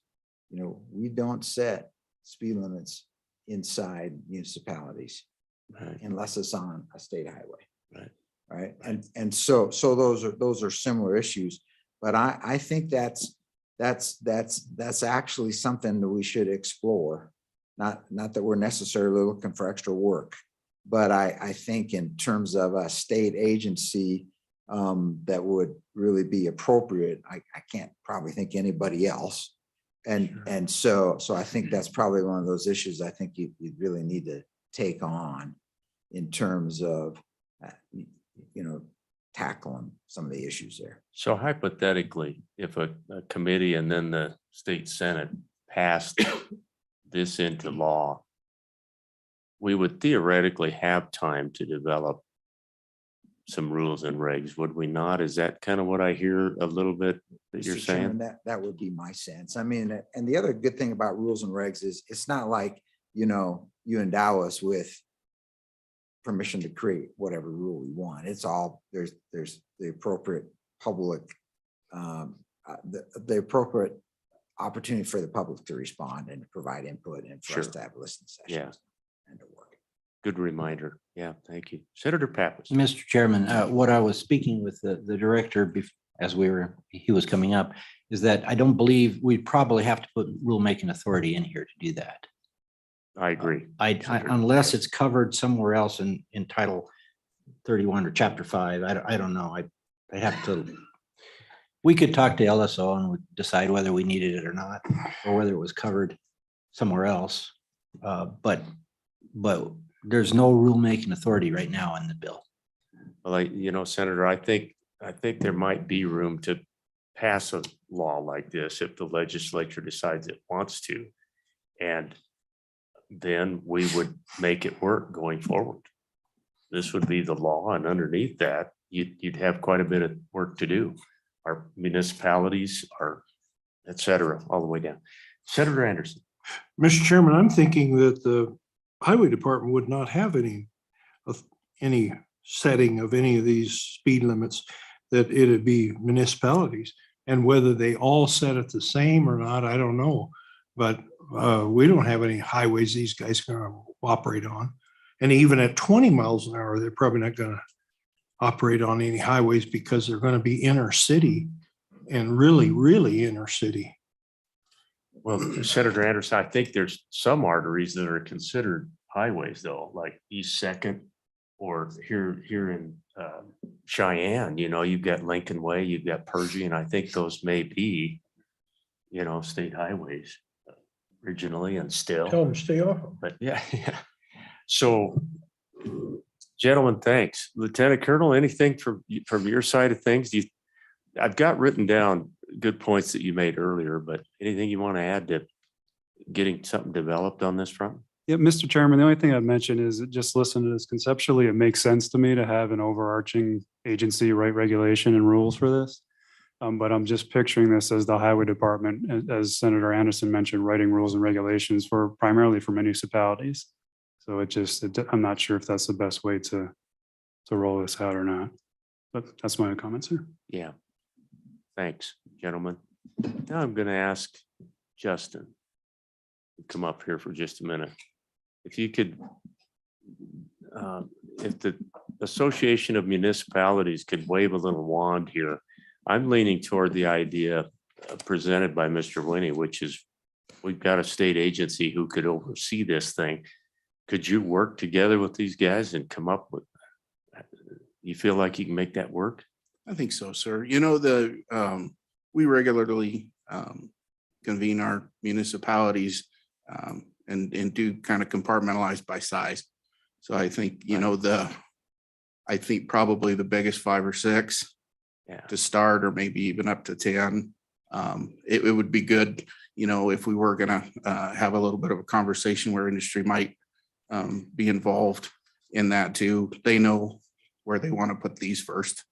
we don't set speed limits inside municipalities, Right. unless it's on a state highway. Right. Right. and so those are similar issues. But I think that's actually something that we should explore. Not that we're necessarily looking for extra work, but I think in terms of a state agency that would really be appropriate, I can't probably think anybody else. And so I think that's probably one of those issues I think you really need to take on in terms of, tackling some of the issues there. So hypothetically, if a committee and then the state senate passed this into law, we would theoretically have time to develop some rules and regs, would we not? Is that kind of what I hear a little bit that you're Mr. Chairman, saying? that would be my sense. I mean, and the other good thing about rules and regs is it's not like, you endow us with permission to create whatever rule we want. It's all, there's the appropriate public, the appropriate opportunity for the public to respond and to provide input and for us Sure. to have listening Yeah. sessions and to work. Good reminder. Yeah, thank you. Senator Pappas. Mr. Chairman, what I was speaking with the director as he was coming up, is that I don't believe we probably have to put rulemaking authority in here to do that. I agree. Unless it's covered somewhere else in Title 31 or Chapter 5. I don't know. I have to. We could talk to LSO and would decide whether we needed it or not, or whether it was covered somewhere else. But there's no rulemaking authority right now in the bill. Well, Senator, I think there might be room to pass a law like this if the legislature decides it wants to. And then we would make it work going forward. This would be the law, and underneath that, you'd have quite a bit of work to do. Our municipalities are, et cetera, all the way down. Senator Anderson. Mr. Chairman, I'm thinking that the highway department would not have any setting of any of these speed limits, that it'd be municipalities. And whether they all set it the same or not, I don't know. But we don't have any highways these guys are going to operate on. And even at 20 miles an hour, they're probably not going to operate on any highways because they're going to be inner city and really, really inner city. Well, Senator Anderson, I think there's some arteries that are considered highways though, like East Second or here in Cheyenne, you've got Lincoln Way, you've got Pershing, and I think those may be, state highways originally and still. Tell them to stay off. But yeah. So, gentlemen, thanks. Lieutenant Colonel, anything from your side of things? I've got written down good points that you made earlier, but anything you want to add to getting something developed on this front? Yeah, Mr. Chairman, the only thing I'd mention is that just listen to this conceptually. It makes sense to me to have an overarching agency, write regulation and rules for this. But I'm just picturing this as the highway department, as Senator Anderson mentioned, writing rules and regulations primarily for municipalities. So I'm not sure if that's the best way to roll this out or not. But that's my comment, sir. Yeah. Thanks, gentlemen. Now I'm going to ask Justin to come up here for just a minute. If you could, if the Association of Municipalities could wave a little wand here. I'm leaning toward the idea presented by Mr. Winnie, which is we've got a state agency who could oversee this thing. Could you work together with these guys and come up with, you feel like you can make that work? I think so, sir. We regularly convene our municipalities and do kind of compartmentalize by size. So I think, I think probably the biggest 5 or 6 to start, or maybe even up to 10. It would be good, if we were going to have a little bit of a conversation where industry might be involved in that too. They know where they want to put these first,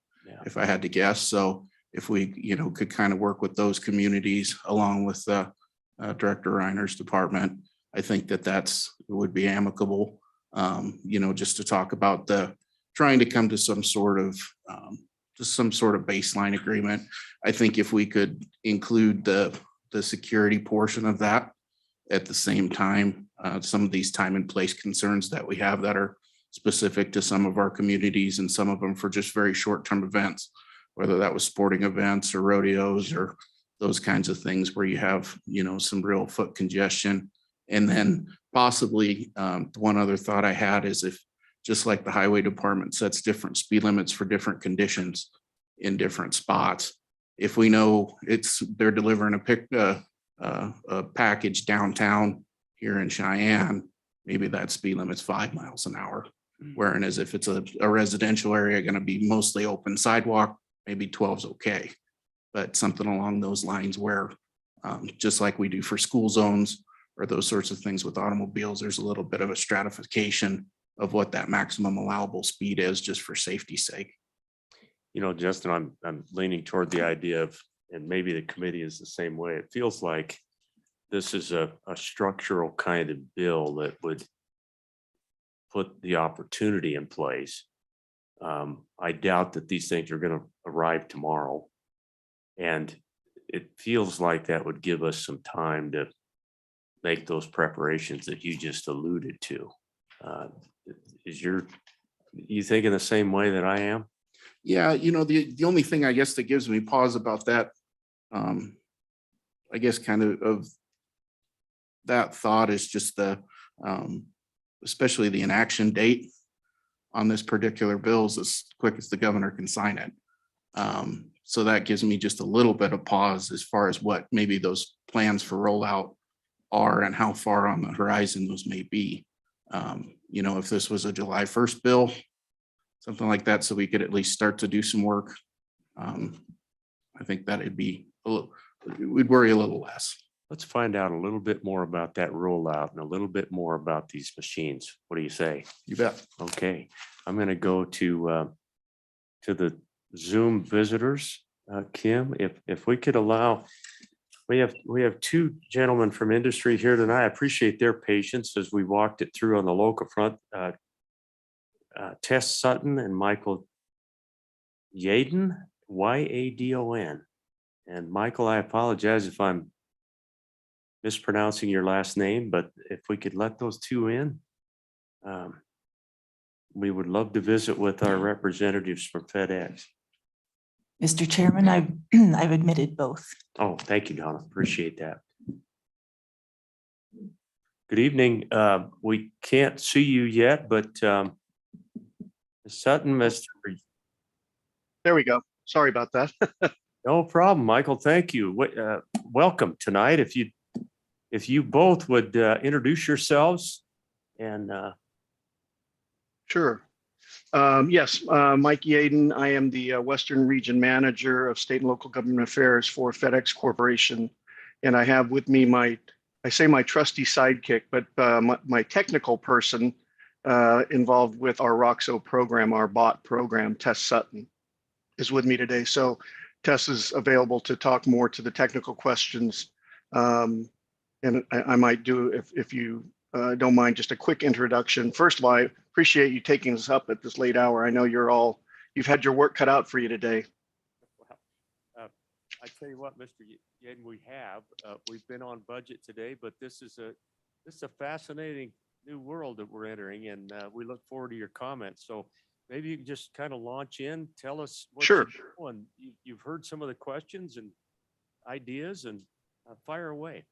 if I had to guess. So if we, could kind of work with those communities along with Director Reiner's department, I think it would be amicable, just to talk about trying to come to some sort of baseline agreement. I think if we could include the security portion of that at the same time, some of these time and place concerns that we have that are specific to some of our communities and some of them for just very short-term events, whether that was sporting events or rodeos or those kinds of things where you have, some real foot congestion. And then possibly one other thought I had is if, just like the highway department sets different speed limits for different conditions in different spots, if we know they're delivering a package downtown here in Cheyenne, maybe that speed limit's 5 miles an hour. Whereas if it's a residential area going to be mostly open sidewalk, maybe 12 is okay. But something along those lines where just like we do for school zones or those sorts of things with automobiles, there's a little bit of a stratification of what that maximum allowable speed is just for safety's sake. Justin, I'm leaning toward the idea of, and maybe the committee is the same way. It feels like this is a structural kind of bill that would put the opportunity in place. I doubt that these things are going to arrive tomorrow. And it feels like that would give us some time to make those preparations that you just alluded to. You thinking the same way that I am? Yeah, the only thing I guess that gives me pause about that, I guess kind of that thought is just especially the inaction date on this particular bill is as quick as the governor can sign it. So that gives me just a little bit of pause as far as what maybe those plans for rollout are and how far on the horizon those may be. If this was a July 1st bill, something like that, so we could at least start to do some work. I think that we'd worry a little less. Let's find out a little bit more about that rollout and a little bit more about these machines. What do you say? You bet. Okay, I'm going to go to the Zoom visitors. Kim, if we could allow, we have two gentlemen from industry here tonight. I appreciate their patience as we walked it through on the local front. Tess Sutton and Michael Yadon, Yadon. And Michael, I apologize if I'm mispronouncing your last name, but if we could let those two in, we would love to visit with our representatives from FedEx. Mr. Chairman, I've admitted both. Oh, thank you, Donna. Appreciate that. Good evening. We can't see you yet, but Ms. Sutton, Mr. There we go. Sorry about that. No problem, Michael. Thank you. Welcome tonight. If you both would introduce yourselves and Sure. Yes, Mike Yadon. I am the Western Region Manager of State and Local Government Affairs for FedEx Corporation. And I have with me my trusty sidekick, but my technical person involved with our ROXO program, our bot program, Tess Sutton, is with me today. So Tess is available to talk more to the technical questions. And I might do, if you don't mind, just a quick introduction. First of all, I appreciate you taking us up at this late hour. I know you've had your work cut out for you today. Well, I tell you what, Mr. Yadon, we've been on budget today, but this is a fascinating new world that we're entering, and we look forward to your comments. So maybe you can just kind of launch in, tell us what Sure. you're doing. You've heard some of the questions and ideas, and fire away.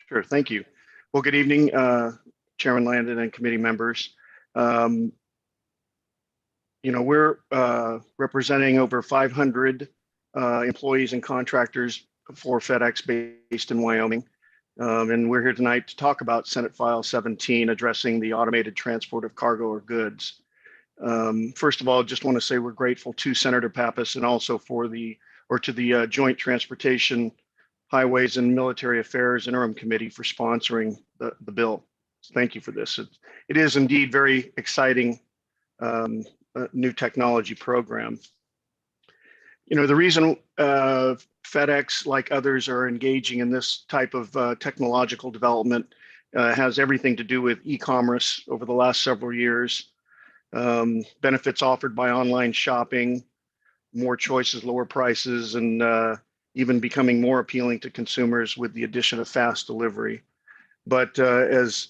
Sure, thank you. Well, good evening, Chairman Landon and committee members. We're representing over 500 employees and contractors for FedEx based in Wyoming. And we're here tonight to talk about Senate File 17, addressing the automated transport of cargo or goods. First of all, just want to say we're grateful to Senator Pappas and also to the Joint Transportation, Highways and Military Affairs Interim Committee for sponsoring the bill. So thank you for this. It is indeed very exciting new technology program. The reason FedEx, like others, are engaging in this type of technological development has everything to do with e-commerce over the last several years. Benefits offered by online shopping, more choices, lower prices, and even becoming more appealing to consumers with the addition of fast delivery. But as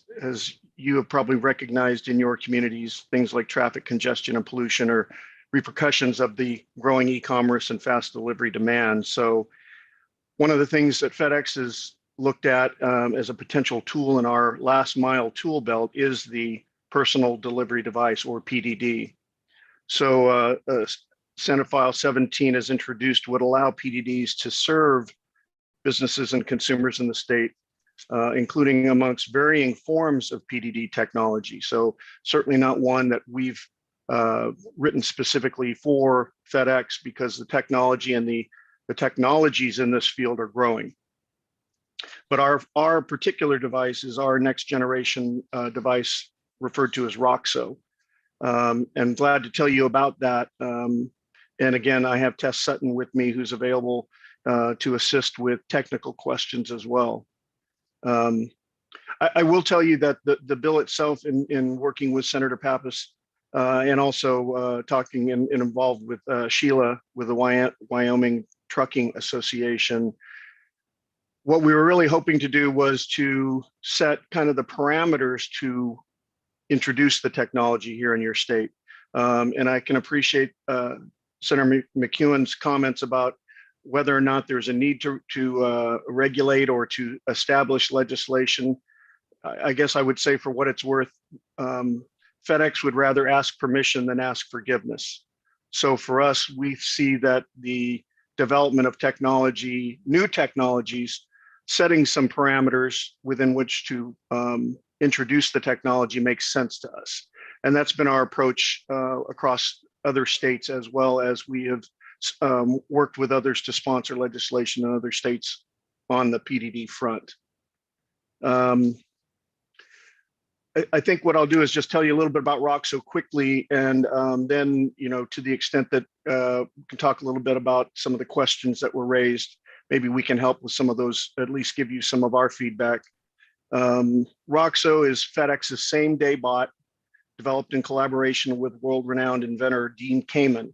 you have probably recognized in your communities, things like traffic congestion and pollution or repercussions of the growing e-commerce and fast delivery demand. So one of the things that FedEx has looked at as a potential tool in our last mile tool belt is the personal delivery device, or PDD. So Senate File 17 has introduced would allow PDDs to serve businesses and consumers in the state, including amongst varying forms of PDD technology. So certainly not one that we've written specifically for FedEx, because the technology and the technologies in this field are growing. But our particular device is our next generation device referred to as ROXO. And glad to tell you about that. And again, I have Tess Sutton with me, who's available to assist with technical questions as well. I will tell you that the bill itself, in working with Senator Pappas and also talking and involved with Sheila with the Wyoming Trucking Association, what we were really hoping to do was to set kind of the parameters to introduce the technology here in your state. And I can appreciate Senator McEwen's comments about whether or not there's a need to regulate or to establish legislation. I guess I would say, for what it's worth, FedEx would rather ask permission than ask forgiveness. So for us, we see that the development of technology, new technologies, setting some parameters within which to introduce the technology makes sense to us. And that's been our approach across other states, as well as we have worked with others to sponsor legislation in other states on the PDD front. I think what I'll do is just tell you a little bit about ROXO quickly, and then, to the extent that we can talk a little bit about some of the questions that were raised, maybe we can help with some of those, at least give you some of our feedback. ROXO is FedEx's same-day bot, developed in collaboration with world-renowned inventor Dean Kamen.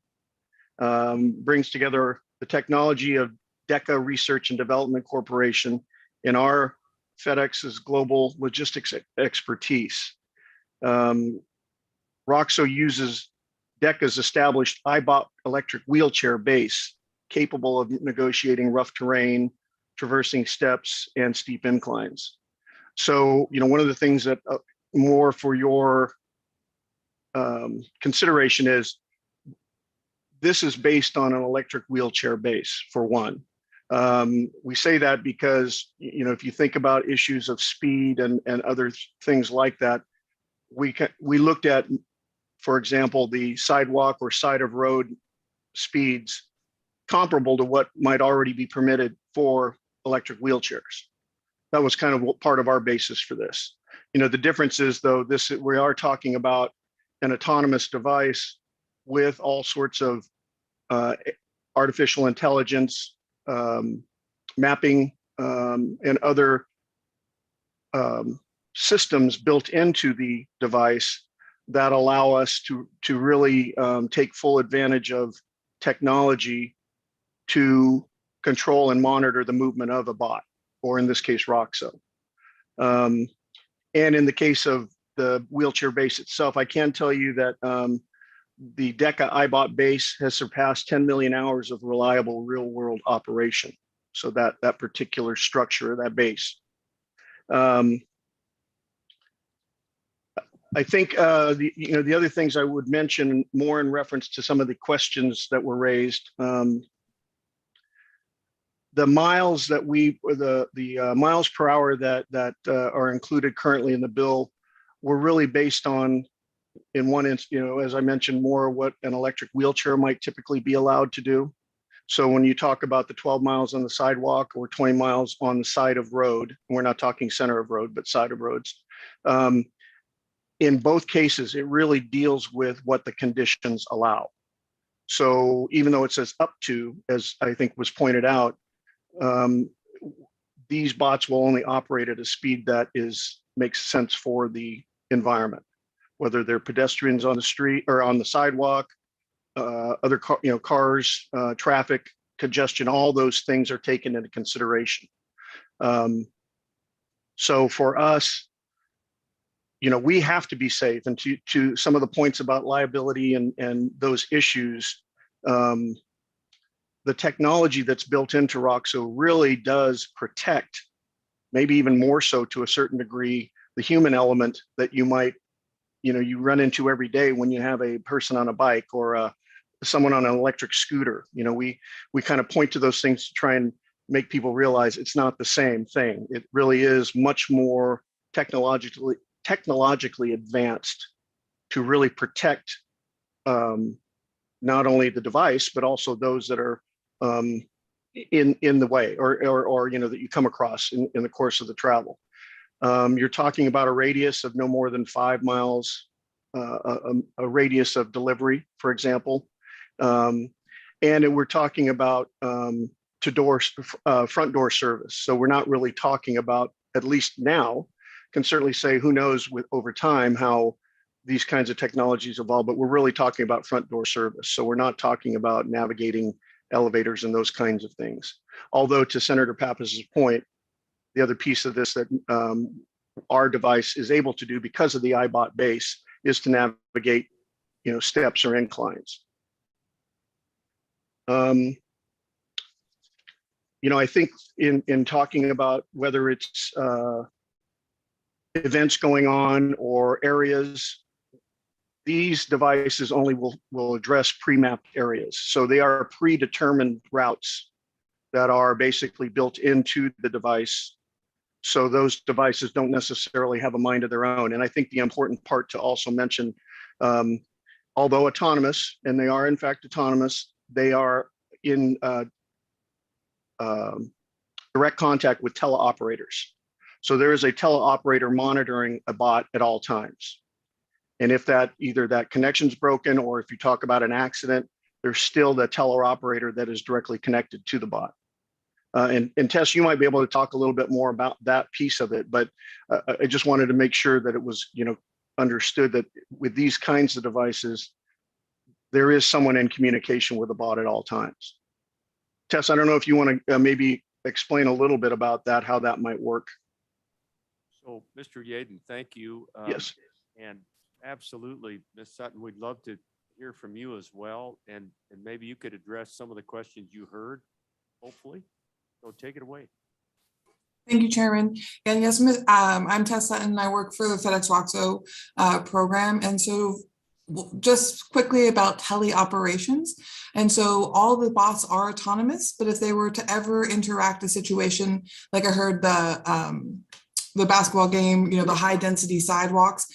Brings together the technology of DECA Research and Development Corporation in our FedEx's global logistics expertise. ROXO uses DECA's established iBot electric wheelchair base, capable of negotiating rough terrain, traversing steps, and steep inclines. So, one of the things that more for your consideration is, this is based on an electric wheelchair base, for one. We say that because, if you think about issues of speed and other things like that, we looked at, for example, the sidewalk or side of road speeds comparable to what might already be permitted for electric wheelchairs. That was kind of part of our basis for this. The difference is, though, we are talking about an autonomous device with all sorts of artificial intelligence, mapping, and other systems built into the device that allow us to really take full advantage of technology to control and monitor the movement of a bot, or in this case, ROXO. And in the case of the wheelchair base itself, I can tell you that the DECA iBot base has surpassed 10 million hours of reliable real-world operation. So that particular structure, that base. I think the other things I would mention, more in reference to some of the questions that were raised. The miles that the miles per hour that are included currently in the bill were really based on, in one instance, as I mentioned, more what an electric wheelchair might typically be allowed to do. So when you talk about the 12 miles on the sidewalk or 20 miles on the side of road, we're not talking center of road, but side of roads. In both cases, it really deals with what the conditions allow. So even though it says up to, as I think was pointed out, these bots will only operate at a speed that makes sense for the environment, whether they're pedestrians on the street or on the sidewalk, other cars, traffic, congestion, all those things are taken into consideration. So for us, we have to be safe. And to some of the points about liability and those issues, the technology that's built into Roxo really does protect, maybe even more so to a certain degree, the human element that you might, you run into every day when you have a person on a bike or someone on an electric scooter. We kind of point to those things to try and make people realize it's not the same thing. It really is much more technologically advanced to really protect not only the device, but also those that are in the way or that you come across in the course of the travel. You're talking about a radius of no more than 5 miles, a radius of delivery, for example. And we're talking about front door service. So we're not really talking about, at least now, can certainly say who knows over time how these kinds of technologies evolve, but we're really talking about front door service. So we're not talking about navigating elevators and those kinds of things. Although to Senator Pappas's point, the other piece of this that our device is able to do because of the iBot base is to navigate, steps or inclines. I think in talking about whether it's events going on or areas, these devices only will address pre-mapped areas. So they are predetermined routes that are basically built into the device. So those devices don't necessarily have a mind of their own. And I think the important part to also mention, although autonomous, and they are in fact autonomous, they are in direct contact with teleoperators. So there is a teleoperator monitoring a bot at all times. And if either that connection's broken or if you talk about an accident, there's still the teleoperator that is directly connected to the bot. And Tess, you might be able to talk a little bit more about that piece of it, but I just wanted to make sure that it was, understood that with these kinds of devices, there is someone in communication with the bot at all times. Tess, I don't know if you want to maybe explain a little bit about that, how that might work. So, Mr. Yaden, thank you. Yes. And absolutely, Ms. Sutton, we'd love to hear from you as well. And maybe you could address some of the questions you heard, hopefully. So take it away. Thank you, Chairman. And yes, I'm Tess Sutton, and I work for the Fedex Roxo program. And so just quickly about teleoperations. And so all the bots are autonomous, but if they were to ever interact a situation, like I heard the basketball game, the high density sidewalks,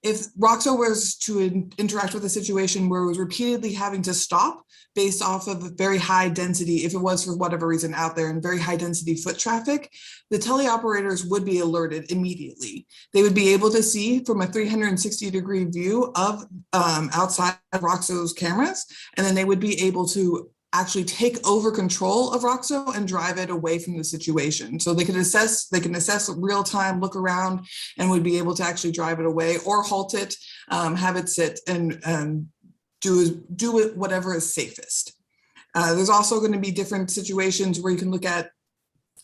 if Roxo was to interact with a situation where it was repeatedly having to stop based off of very high density, if it was for whatever reason out there and very high density foot traffic, the teleoperators would be alerted immediately. They would be able to see from a 360-degree view of outside of Roxo's cameras, and then they would be able to actually take over control of Roxo and drive it away from the situation. So they can assess real time, look around, and would be able to actually drive it away or halt it, have it sit and do it whatever is safest. There's also going to be different situations where you can look at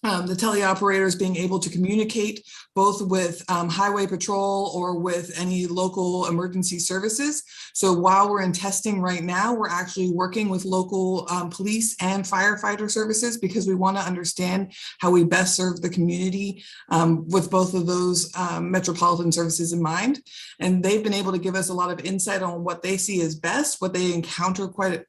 the teleoperators being able to communicate both with highway patrol or with any local emergency services. So while we're in testing right now, we're actually working with local police and firefighter services because we want to understand how we best serve the community with both of those metropolitan services in mind. And they've been able to give us a lot of insight on what they see as best, what they encounter quite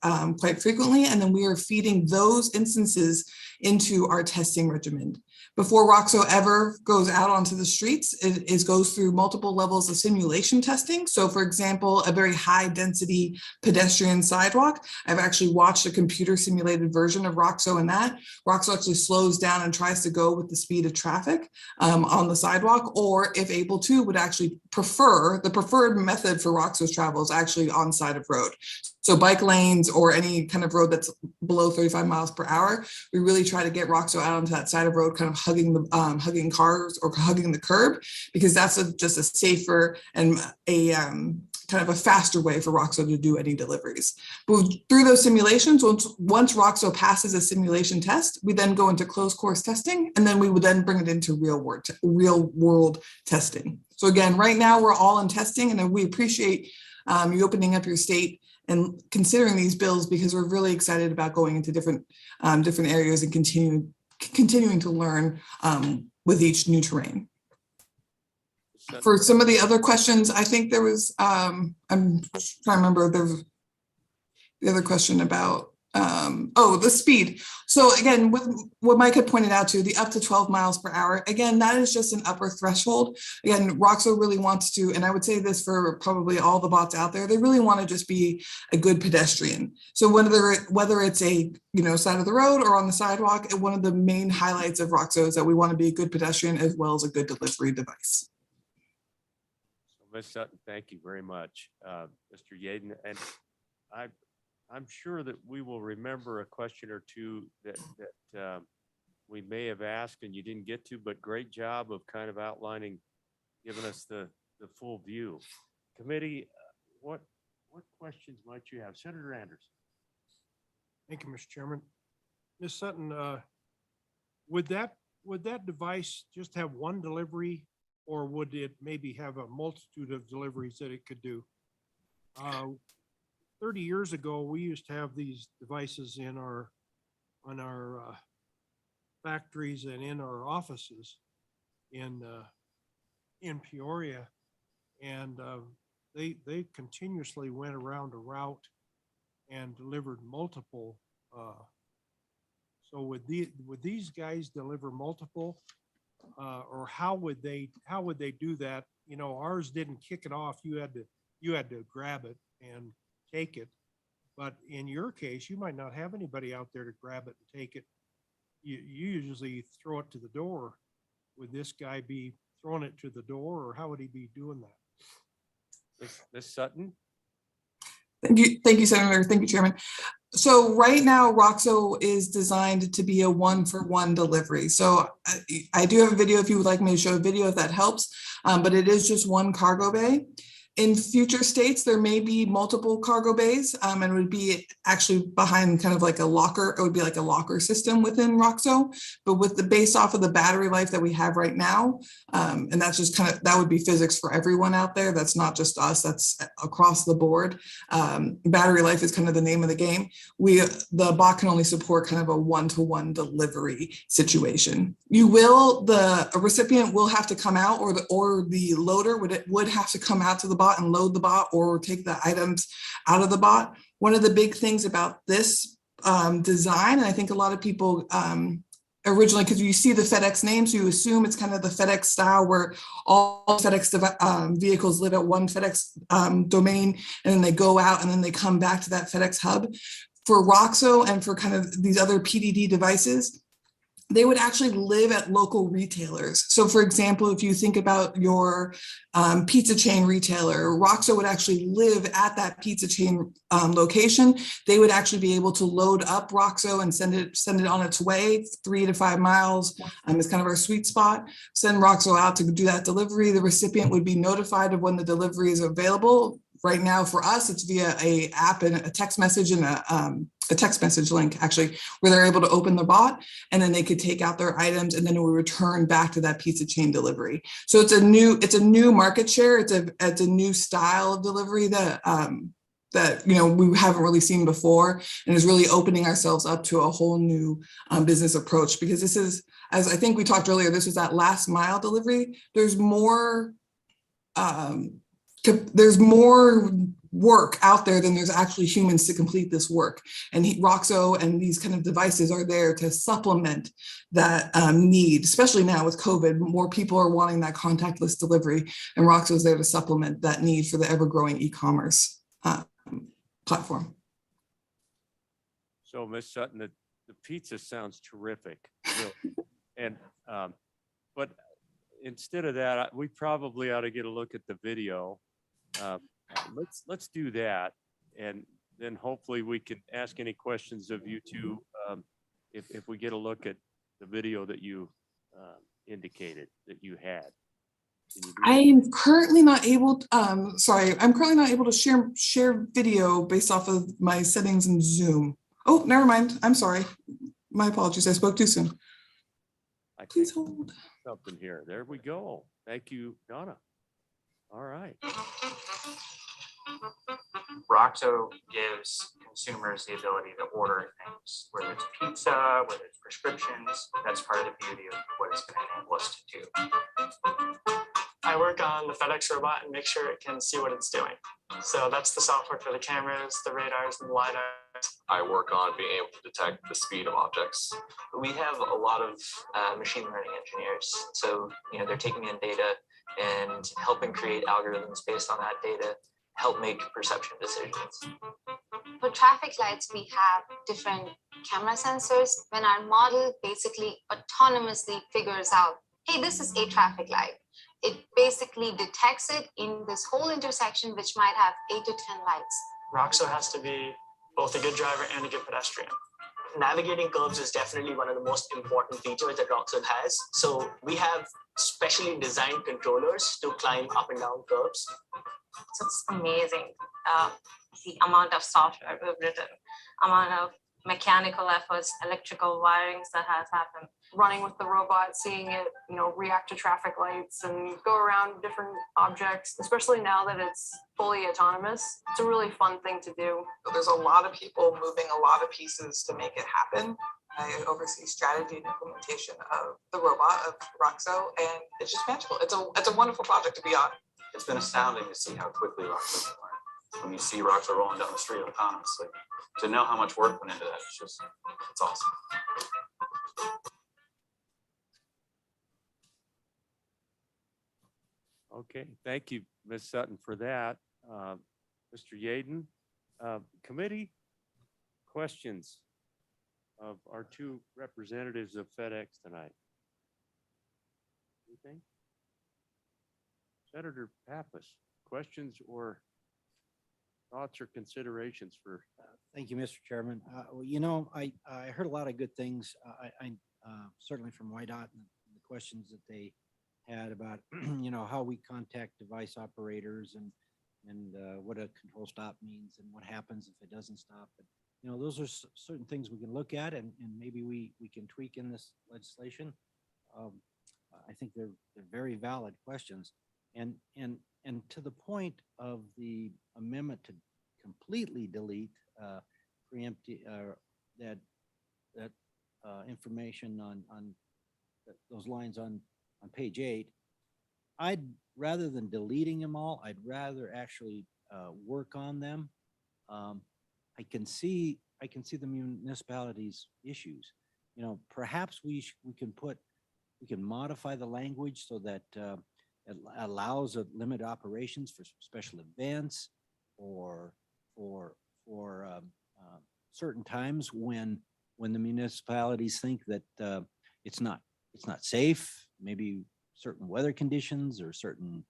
frequently, and then we are feeding those instances into our testing regimen. Before Roxo ever goes out onto the streets, it goes through multiple levels of simulation testing. So for example, a very high density pedestrian sidewalk, I've actually watched a computer simulated version of Roxo in that. Roxo actually slows down and tries to go with the speed of traffic on the sidewalk, or if able to, would actually the preferred method for Roxo's travel is actually on side of road. So bike lanes or any kind of road that's below 35 miles per hour, we really try to get Roxo out onto that side of road, kind of hugging cars or hugging the curb, because that's just a safer and a kind of a faster way for Roxo to do any deliveries. But through those simulations, once Roxo passes a simulation test, we then go into closed course testing, and then we would then bring it into real world testing. So again, right now, we're all in testing, and we appreciate you opening up your state and considering these bills, because we're really excited about going into different areas and continuing to learn with each new terrain. For some of the other questions, I think there was, I'm trying to remember the other question about, the speed. So again, with what Mike had pointed out to, the up to 12 miles per hour, again, that is just an upper threshold. Again, Roxo really wants to, and I would say this for probably all the bots out there, they really want to just be a good pedestrian. So whether it's a side of the road or on the sidewalk, one of the main highlights of Roxo is that we want to be a good pedestrian as well as a good delivery device. Ms. Sutton, thank you very much. Mr. Yaden, and I'm sure that we will remember a question or two that we may have asked and you didn't get to, but great job of kind of outlining, giving us the full view. Committee, what questions might you have? Senator Anderson. Thank you, Mr. Chairman. Ms. Sutton, would that device just have one delivery, or would it maybe have a multitude of deliveries that it could do? 30 years ago, we used to have these devices on our factories and in our offices in Peoria, and they continuously went around a route and delivered multiple. So would these guys deliver multiple? Or how would they do that? Ours didn't kick it off. You had to grab it and take it. But in your case, you might not have anybody out there to grab it and take it. You usually throw it to the door. Would this guy be throwing it to the door, or how would he be doing that? Ms. Sutton? Thank you, Senator. Thank you, Chairman. So right now, Roxo is designed to be a 1-for-1 delivery. So I do have a video if you would like me to show a video, if that helps, but it is just one cargo bay. In future states, there may be multiple cargo bays, and it would be actually behind kind of like a locker. It would be like a locker system within Roxo, but with the based off of the battery life that we have right now, and that's just that would be physics for everyone out there. That's not just us. That's across the board. Battery life is kind of the name of the game. The bot can only support kind of a 1-to-1 delivery situation. A recipient will have to come out, or the loader would have to come out to the bot and load the bot, or take the items out of the bot. One of the big things about this design, and I think a lot of people originally, because you see the FedEx name, so you assume it's kind of the FedEx style where all FedEx vehicles live at one FedEx domain, and then they go out and then they come back to that FedEx hub. For Roxo and for kind of these other PDD devices, they would actually live at local retailers. So for example, if you think about your pizza chain retailer, Roxo would actually live at that pizza chain location. They would actually be able to load up Roxo and send it on its way. 3 to 5 miles is kind of our sweet spot. Send Roxo out to do that delivery. The recipient would be notified of when the delivery is available. Right now for us, it's via a app and a text message and a text message link, actually, where they're able to open the bot, and then they could take out their items, and then it will return back to that pizza chain delivery. So it's a new market share. It's a new style of delivery that we haven't really seen before, and is really opening ourselves up to a whole new business approach, because this is, as I think we talked earlier, this was that last mile delivery. There's more work out there than there's actually humans to complete this work. And Roxo and these kind of devices are there to supplement that need, especially now with COVID. More people are wanting that contactless delivery, and Roxo is there to supplement that need for the ever-growing e-commerce platform. So, Ms. Sutton, the pizza sounds terrific. Really. And but instead of that, we probably ought to get a look at the video. Let's do that, and then hopefully we can ask any questions of you two if we get a look at the video that you indicated that you had. I'm currently not able to share video based off of my settings in Zoom. Oh, never mind. I'm sorry. My apologies. I spoke too soon. Please hold. Something here. There we go. Thank you, Donna. All right. Roxo gives consumers the ability to order things, whether it's pizza, whether it's prescriptions. That's part of the beauty of what it's going to enable us to do. I work on the FedEx robot and make sure it can see what it's doing. So that's the software for the cameras, the radars, and the LiDARs. I work on being able to detect the speed of objects. We have a lot of machine learning engineers. So, they're taking in data and helping create algorithms based on that data, help make perception decisions. For traffic lights, we have different camera sensors. When our model basically autonomously figures out, hey, this is a traffic light, it basically detects it in this whole intersection, which might have 8 to 10 lights. Roxo has to be both a good driver and a good pedestrian. Navigating curves is definitely one of the most important features that Roxo has. So we have specially designed controllers to climb up and down curves. So it's amazing, the amount of software we've written, amount of mechanical efforts, electrical wirings that has happened. Running with the robot, seeing it, react to traffic lights and go around different objects, especially now that it's fully autonomous. It's a really fun thing to do. There's a lot of people moving a lot of pieces to make it happen. I oversee strategy and implementation of the robot of Roxo, and it's just magical. It's a wonderful project to be on. It's been astounding to see how quickly Roxo can learn. When you see Roxo rolling down the street autonomously, to know how much work went into that, it's awesome. Okay, thank you, Ms. Sutton, for that. Mr. Yaden, committee questions of our two representatives of FedEx tonight? Anything? Senator Pappas, questions or thoughts or considerations for? Thank you, Mr. Chairman. I heard a lot of good things. I certainly from YDOT and the questions that they had about, how we contact device operators and what a control stop means and what happens if it doesn't stop. But, those are certain things we can look at and maybe we can tweak in this legislation. I think they're very valid questions. And to the point of the amendment to completely delete preemptive that information on those lines on page 8, I'd rather than deleting them all, I'd rather actually work on them. I can see the municipalities' issues. Perhaps we can modify the language so that it allows a limited operations for special events or for certain times when the municipalities think that it's not safe, maybe certain weather conditions or certain.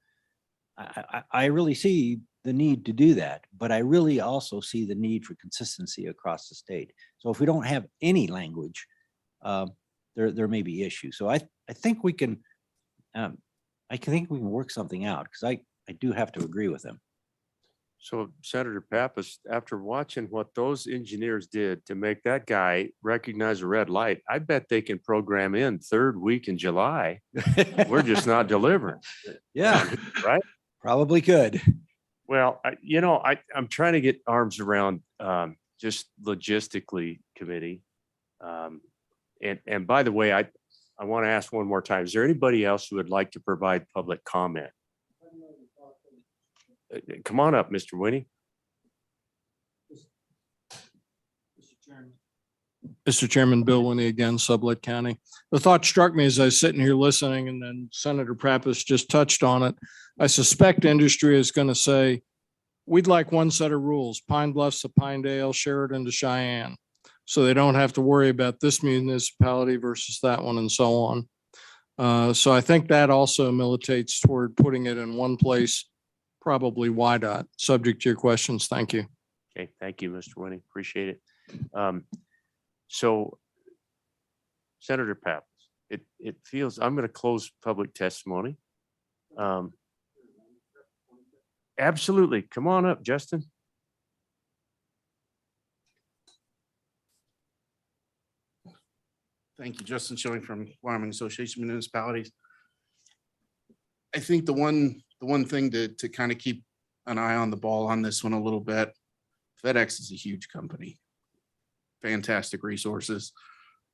I really see the need to do that, but I really also see the need for consistency across the state. So if we don't have any language, there may be issues. So I think we can. I think we can work something out because I do have to agree with them. So Senator Pappas, after watching what those engineers did to make that guy recognize a red light, I bet they can program in third week in July. We're just not delivering. Yeah, right. Probably could. Well, I'm trying to get arms around just logistically, committee. And by the way, I want to ask one more time, is there anybody else who would like to provide public comment? Come on up, Mr. Winnie. Mr. Chairman, Bill Winnie again, Sublette County. The thought struck me as I was sitting here listening, and then Senator Pappas just touched on it. I suspect industry is going to say, we'd like one set of rules, Pine Bluffs to Pinedale, Sheridan to Cheyenne. So they don't have to worry about this municipality versus that one and so on. So I think that also militates toward putting it in one place, probably YDOT, subject to your questions. Thank you. Okay, thank you, Mr. Winnie. Appreciate it. So Senator Pappas, it feels, I'm going to close public testimony. Absolutely. Come on up, Justin. Thank you, Justin Schilling from Wyoming Association of Municipalities. I think the one the one thing to kind of keep an eye on the ball on this one a little bit, FedEx is a huge company. Fantastic resources.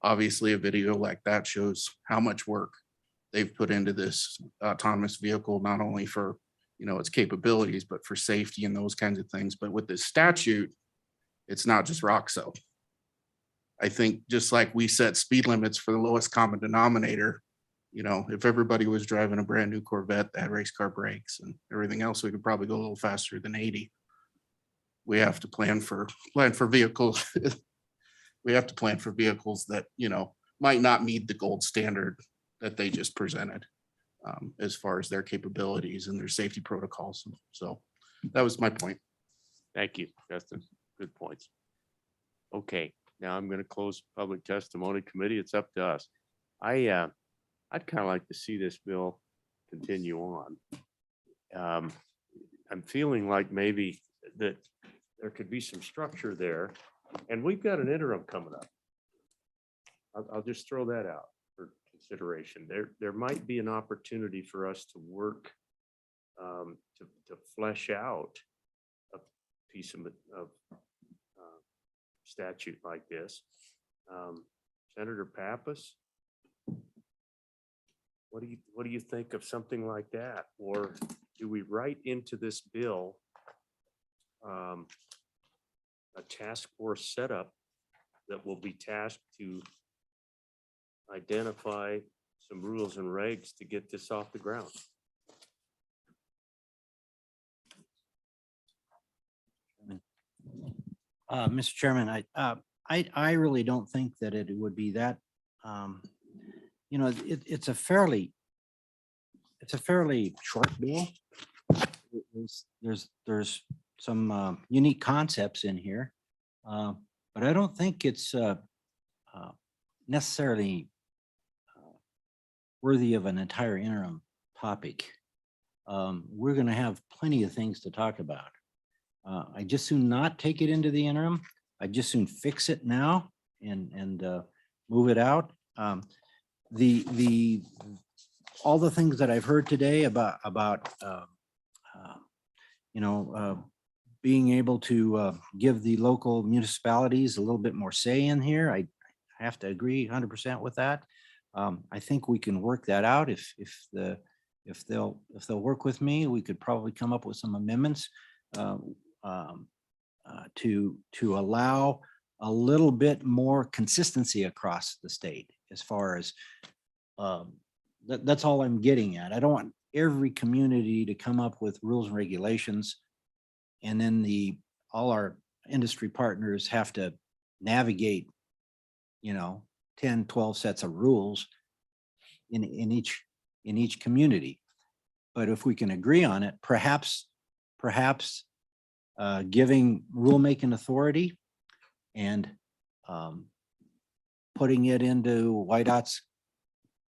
Obviously, a video like that shows how much work they've put into this autonomous vehicle, not only for, you know, its capabilities, but for safety and those kinds of things. But with this statute, it's not just Roxo. I think just like we set speed limits for the lowest common denominator, you know, if everybody was driving a brand new Corvette that had race car brakes and everything else, we could probably go a little faster than 80. We have to plan for vehicles. We have to plan for vehicles that, you know, might not meet the gold standard that they just presented as far as their capabilities and their safety protocols. So that was my point. Thank you, Justin. Good points. Okay, now I'm going to close public testimony committee. It's up to us. I'd kind of like to see this bill continue on. I'm feeling like maybe that there could be some structure there, and we've got an interim coming up. I'll just throw that out for consideration. There might be an opportunity for us to work to flesh out a piece of statute like this. Senator Pappas, what do you think of something like that? Or do we write into this bill a task force setup that will be tasked to identify some rules and regs to get this off the ground? Mr. Chairman, I really don't think that it would be that, you know, it's a fairly short bill. There's some unique concepts in here, but I don't think it's necessarily worthy of an entire interim topic. We're going to have plenty of things to talk about. I just soon not take it into the interim. I just soon fix it now and move it out. All the things that I've heard today about you know, being able to give the local municipalities a little bit more say in here, I have to agree 100% with that. I think we can work that out. If they'll work with me, we could probably come up with some amendments to allow a little bit more consistency across the state as far as that's all I'm getting at. I don't want every community to come up with rules and regulations and then all our industry partners have to navigate, you know, 10, 12 sets of rules in each community. But if we can agree on it, perhaps giving rulemaking authority and putting it into YDOT's,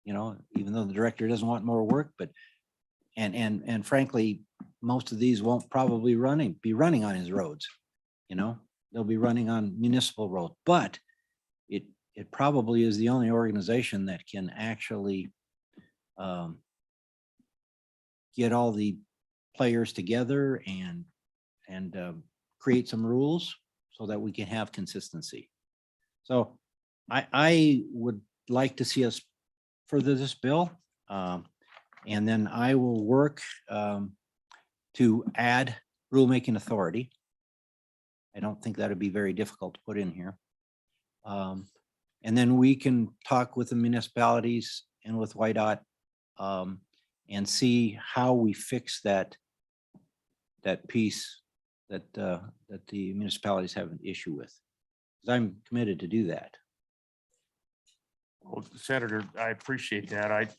you know, even though the director doesn't want more work, but and frankly, most of these won't probably be running on his roads. You know, they'll be running on municipal roads, but it probably is the only organization that can actually get all the players together and create some rules so that we can have consistency. So I would like to see us further this bill. And then I will work to add rulemaking authority. I don't think that would be very difficult to put in here. And then we can talk with the municipalities and with YDOT and see how we fix that piece that the municipalities have an issue with. 'Cause I'm committed to do that. Well, Senator, I appreciate that.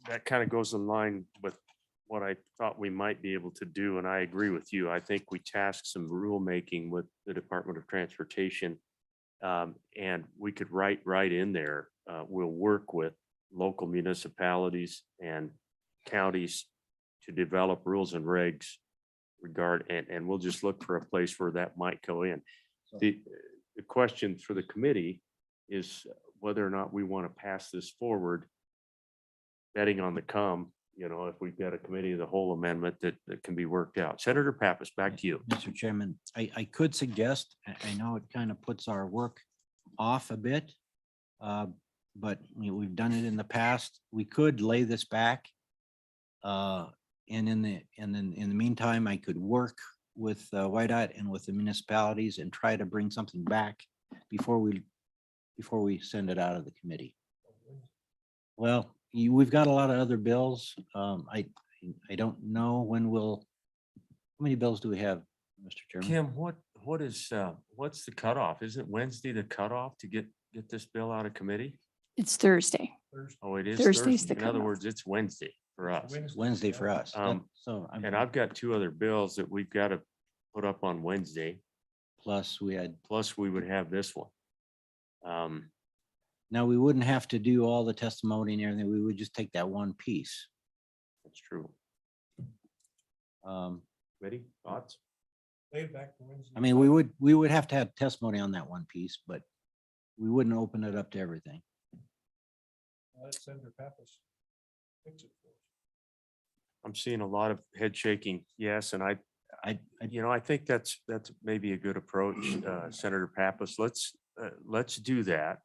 That kind of goes in line with what I thought we might be able to do, and I agree with you. I think we task some rulemaking with the Department of Transportation, and we could write right in there. We'll work with local municipalities and counties to develop rules and regs and we'll just look for a place where that might go in. The question for the committee is whether or not we want to pass this forward, betting on the come you know, if we've got a committee of the whole amendment that can be worked out. Senator Pappas, back to you. Mr. Chairman, I could suggest, I know it kind of puts our work off a bit. But we've done it in the past. We could lay this back. And in the meantime, I could work with YDOT and with the municipalities and try to bring something back before we send it out of the committee. Well, we've got a lot of other bills. I don't know when how many bills do we have, Mr. Chairman? Kim, what's the cutoff? Isn't Wednesday the cutoff to get this bill out of committee? It's Thursday. Oh, it is Thursday's Thursday. the In other cutoff. words, it's Wednesday for us. It's Wednesday for us. So And I've got two other bills that we've got to put up on Wednesday. plus we would have this one. Now we wouldn't have to do all the testimony and everything. We would just take that one piece. That's true. Ready? Thoughts? I mean, we would have to have testimony on that one piece, but we wouldn't open it up to everything. Senator Pappas. I'm seeing a lot of head shaking. Yes, and I think that's maybe a good approach, Senator Pappas. Let's do that.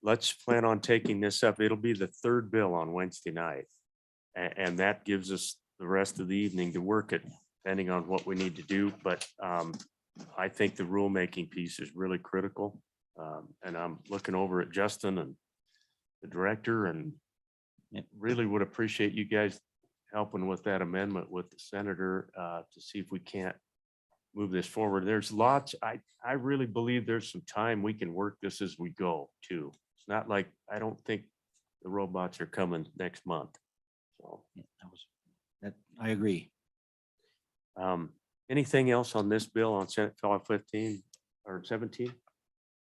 Let's plan on taking this up. It'll be the third bill on Wednesday night. And that gives us the rest of the evening to work it, depending on what we need to do. But I think the rulemaking piece is really critical. And I'm looking over at Justin and the director, and really would appreciate you guys helping with that amendment with the senator to see if we can't move this forward. There's lots, I really believe there's some time we can work this as we go too. It's not like, I don't think the robots are coming next month. So I agree. Anything else on this bill on Senate File 15 or 17?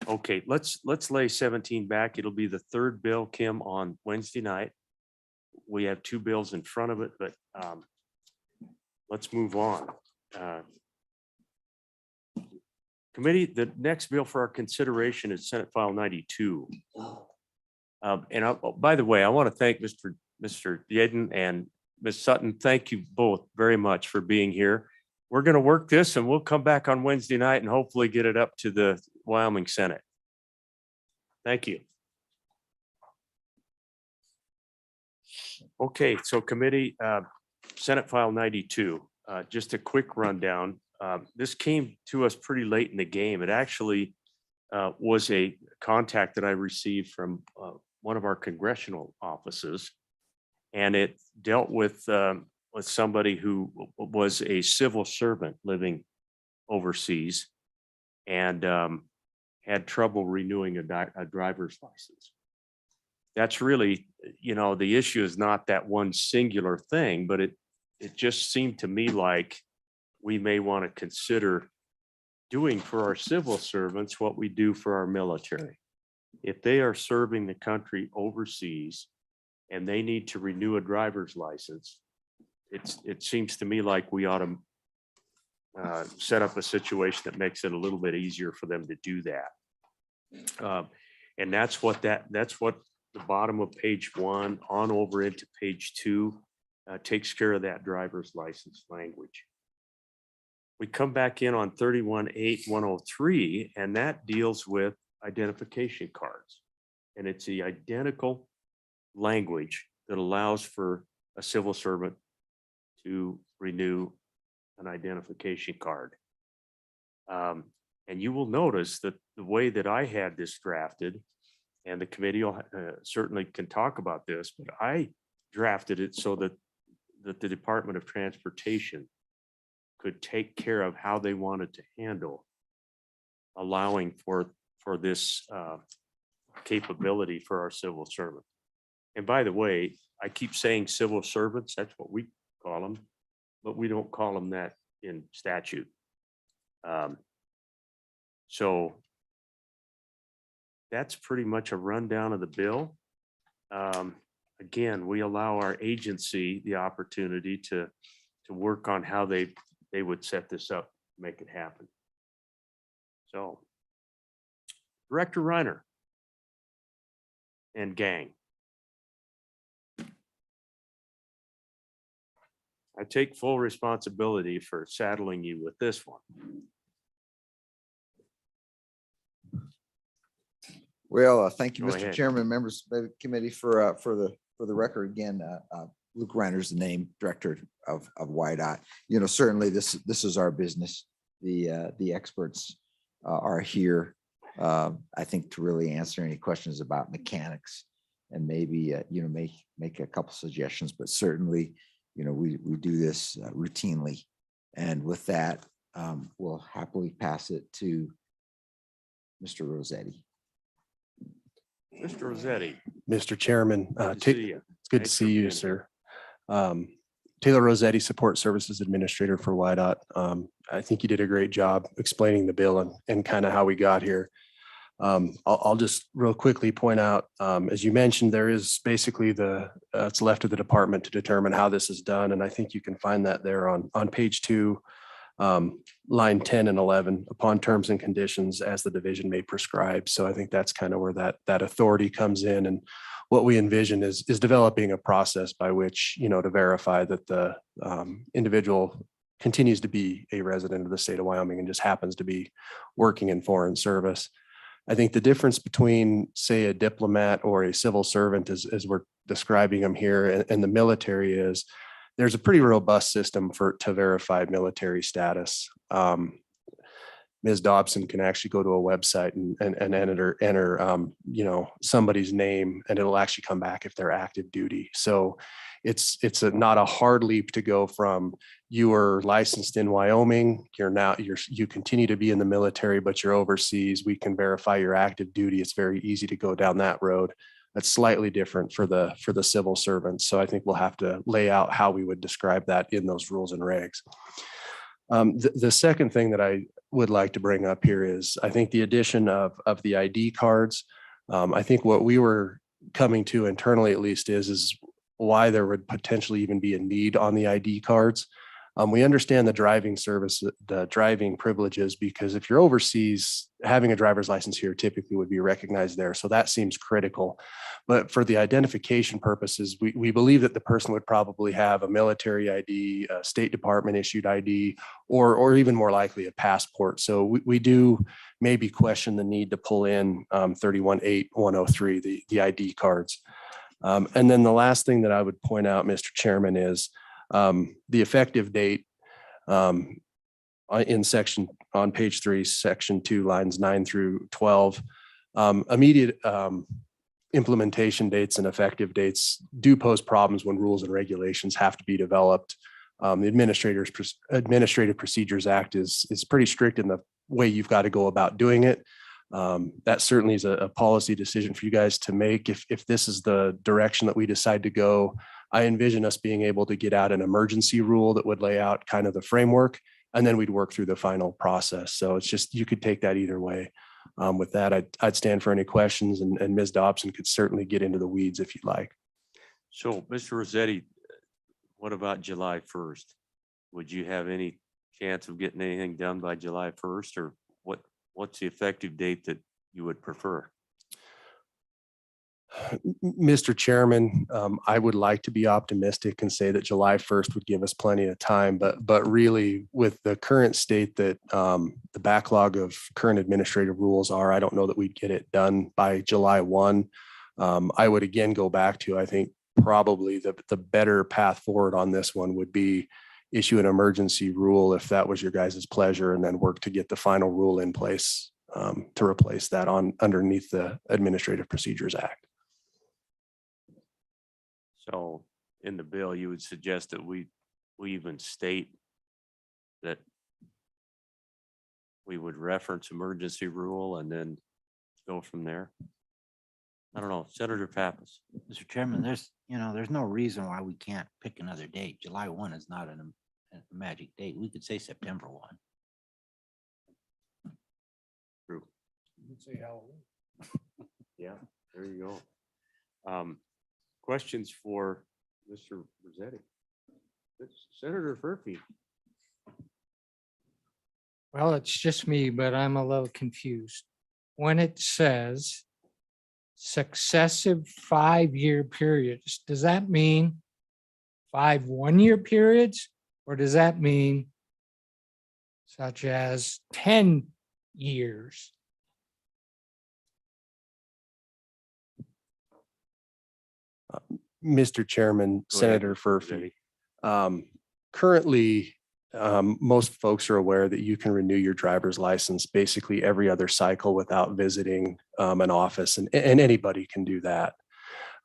Okay, let's lay 17 back. It'll be the third bill, Kim, on Wednesday night. We have two bills in front of it, but let's move on. Committee, the next bill for our consideration is Senate File 92. By the way, I want to thank Mr. Yedden and Ms. Sutton. Thank you both very much for being here. We're going to work this and we'll come back on Wednesday night and hopefully get it up to the Wyoming Senate. Thank you. Okay, so committee, Senate File 92, just a quick rundown. This came to us pretty late in the game. It actually was a contact that I received from one of our congressional offices, and it dealt with somebody who was a civil servant living overseas and had trouble renewing a driver's license. That's really, the issue is not that one singular thing, but it just seemed to me like we may want to consider doing for our civil servants what we do for our military. If they are serving the country overseas and they need to renew a driver's license, it seems to me like we ought to set up a situation that makes it a little bit easier for them to do that. And that's what the bottom of page 1 on over into page 2 takes care of that driver's license language. We come back in on 31.8.103, and that deals with identification cards. And it's the identical language that allows for a civil servant to renew an identification card. And you will notice that the way that I had this drafted, and the committee certainly can talk about this, but I drafted it so that the Department of Transportation could take care of how they wanted to handle allowing for this capability for our civil servants. And by the way, I keep saying civil servants, that's what we call them, but we don't call them that in statute. So that's pretty much a rundown of the bill. Again, we allow our agency the opportunity to work on how they would set this up, make it happen. So, Director Reiner and gang. I take full responsibility for saddling you with this one. Well, thank you, Go Mr. ahead. Chairman, members of the committee for the record again. Luke Reiner is the name, Director of YDOT. You know, certainly this is our business. The experts are here, I think, to really answer any questions about mechanics and maybe, you know, make a couple suggestions, but certainly, you know, we do this routinely. And with that, we'll happily pass it to Mr. Rossetti. Mr. Rossetti. Mr. Chairman, Good to see you. it's good Thanks to for see you, being sir. Taylor Rossetti, Support Services Administrator for YDOT. I think you did a great job explaining the bill and kind of how we got here. I'll just real quickly point out, as you mentioned, there is basically it's left to the department to determine how this is done. And I think you can find that there on page 2, line 10 and 11, upon terms and conditions as the division may prescribe. So I think that's kind of where that authority comes in. And what we envision is developing a process by which, you know, to verify that the individual continues to be a resident of the state of Wyoming and just happens to be working in foreign service. I think the difference between, say, a diplomat or a civil servant, as we're describing them here, and the military is, there's a pretty robust system to verify military status. Ms. Dobson can actually go to a website and enter you know, somebody's name, and it'll actually come back if they're active duty. So it's not a hard leap to go from you are licensed in Wyoming, you continue to be in the military, but you're overseas. We can verify your active duty. It's very easy to go down that road. That's slightly different for the civil servants. So I think we'll have to lay out how we would describe that in those rules and regs. The second thing that I would like to bring up here is, I think the addition of the ID cards. I think what we were coming to internally, at least, is why there would potentially even be a need on the ID cards. We understand the driving service, the driving privileges, because if you're overseas, having a driver's license here typically would be recognized there. So that seems critical. But for the identification purposes, we believe that the person would probably have a military ID, a State Department issued ID, or even more likely a passport. So we do maybe question the need to pull in 318103, the ID cards. And then the last thing that I would point out, Mr. Chairman, is the effective date on page 3, section 2, lines 9 through 12. Immediate implementation dates and effective dates do pose problems when rules and regulations have to be developed. The Administrative Procedures Act is pretty strict in the way you've got to go about doing it. That certainly is a policy decision for you guys to make. If this is the direction that we decide to go, I envision us being able to get out an emergency rule that would lay out kind of the framework, and then we'd work through the final process. So it's just, you could take that either way. With that, I'd stand for any questions, and Ms. Dobson could certainly get into the weeds if you'd like. So, Mr. Rossetti, what about July 1st? Would you have any chance of getting anything done by July 1st, or what's the effective date that you would prefer? Mr. Chairman, I would like to be optimistic and say that July 1st would give us plenty of time, but really, with the current state that the backlog of current administrative rules are, I don't know that we'd get it done by July 1. I would again go back to, I think probably the better path forward on this one would be issue an emergency rule if that was your guys' pleasure, and then work to get the final rule in place to replace that underneath the Administrative Procedures Act. So in the bill, you would suggest that we even state that we would reference emergency rule and then go from there? I don't know, Senator Pappas. Mr. Chairman, there's no reason why we can't pick another date. July 1 is not a magic date. We could say September 1. True. Say Halloween. Yeah, there you go. Questions for Mr. Rossetti? Senator Furphy. Well, it's just me, but I'm a little confused. When it says successive 5-year periods, does that mean 5 one-year periods? Or does that mean such as 10 years? Mr. Chairman, Go ahead, Senator Mr. Furphy. Rossetti. Currently, most folks are aware that you can renew your driver's license basically every other cycle without visiting an office, and anybody can do that.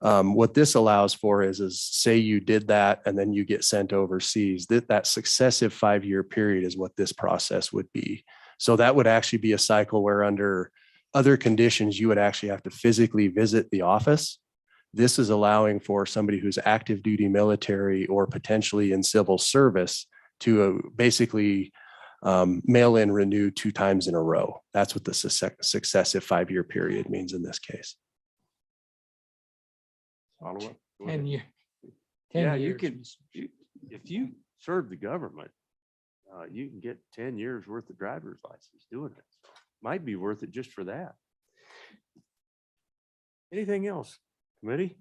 What this allows for is say you did that and then you get sent overseas, that successive 5-year period is what this process would be. So that would actually be a cycle where under other conditions, you would actually have to physically visit the office. This is allowing for somebody who's active duty military or potentially in civil service to basically mail in renew 2 times in a row. That's what the successive 5-year period means in this case. Follow up? Go 10 ahead. year. Yeah, 10 you years. can, if you serve the government, you can get 10 years worth of driver's license doing it. Might be worth it just for that. Anything else, committee?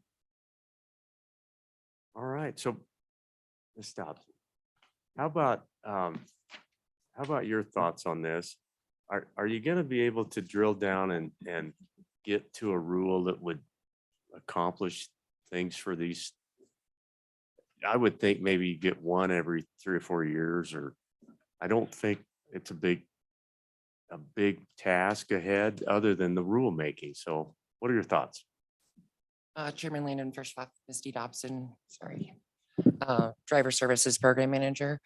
All right, so Ms. Dobson, how about your thoughts on this? Are you going to be able to drill down and get to a rule that would accomplish things for these? I would think maybe you get one every 3 or 4 years, or I don't think it's a big task ahead other than the rulemaking. So what are your thoughts? Chairman Landon, first off, Misty Dobson, sorry, Driver Services Program Manager.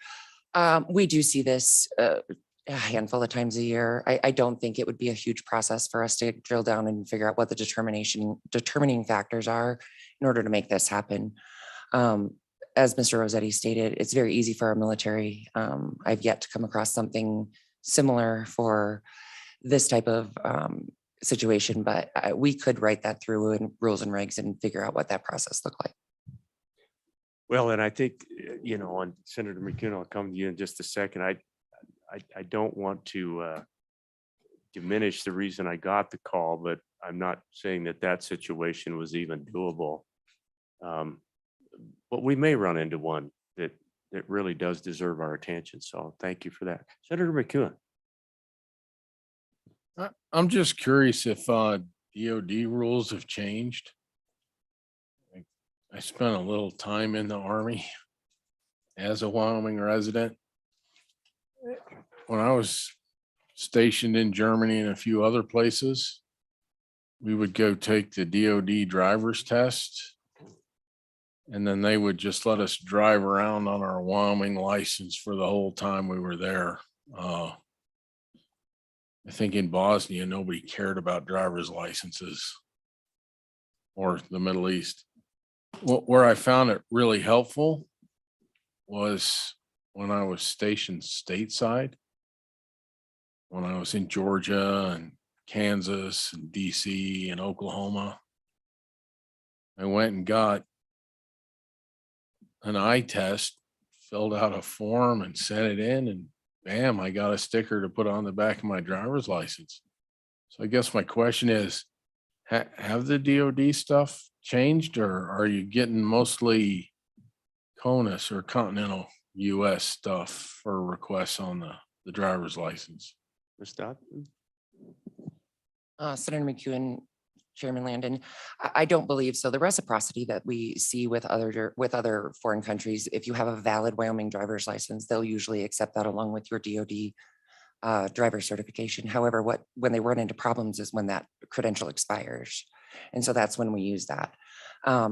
We do see this a handful of times a year. I don't think it would be a huge process for us to drill down and figure out what the determining factors are in order to make this happen. As Mr. Rossetti stated, it's very easy for our military. I've yet to come across something similar for this type of situation, but we could write that through in rules and regs and figure out what that process looked like. Well, and I think, and Senator McKeon, I'll come to you in just a second. I don't want to diminish the reason I got the call, but I'm not saying that situation was even doable. But we may run into one that really does deserve our attention. So thank you for that. Senator McKeon. I'm just curious if DOD rules have changed. I spent a little time in the Army as a Wyoming resident. When I was stationed in Germany and a few other places, we would go take the DOD driver's test. And then they would just let us drive around on our Wyoming license for the whole time we were there. I think in Bosnia, nobody cared about driver's licenses or the Middle East. Where I found it really helpful was when I was stationed stateside, when I was in Georgia and Kansas and DC and Oklahoma. I went and got an eye test, filled out a form and sent it in, and bam, I got a sticker to put on the back of my driver's license. So I guess my question is, have the DOD stuff changed, or are you getting mostly CONUS or continental US stuff for requests on the driver's license? Ms. Dobson? Senator McEwen, Chairman Landon, I don't believe so. The reciprocity that we see with other foreign countries, if you have a valid Wyoming driver's license, they'll usually accept that along with your DOD driver certification. However, when they run into problems is when that credential expires. And so that's when we use that.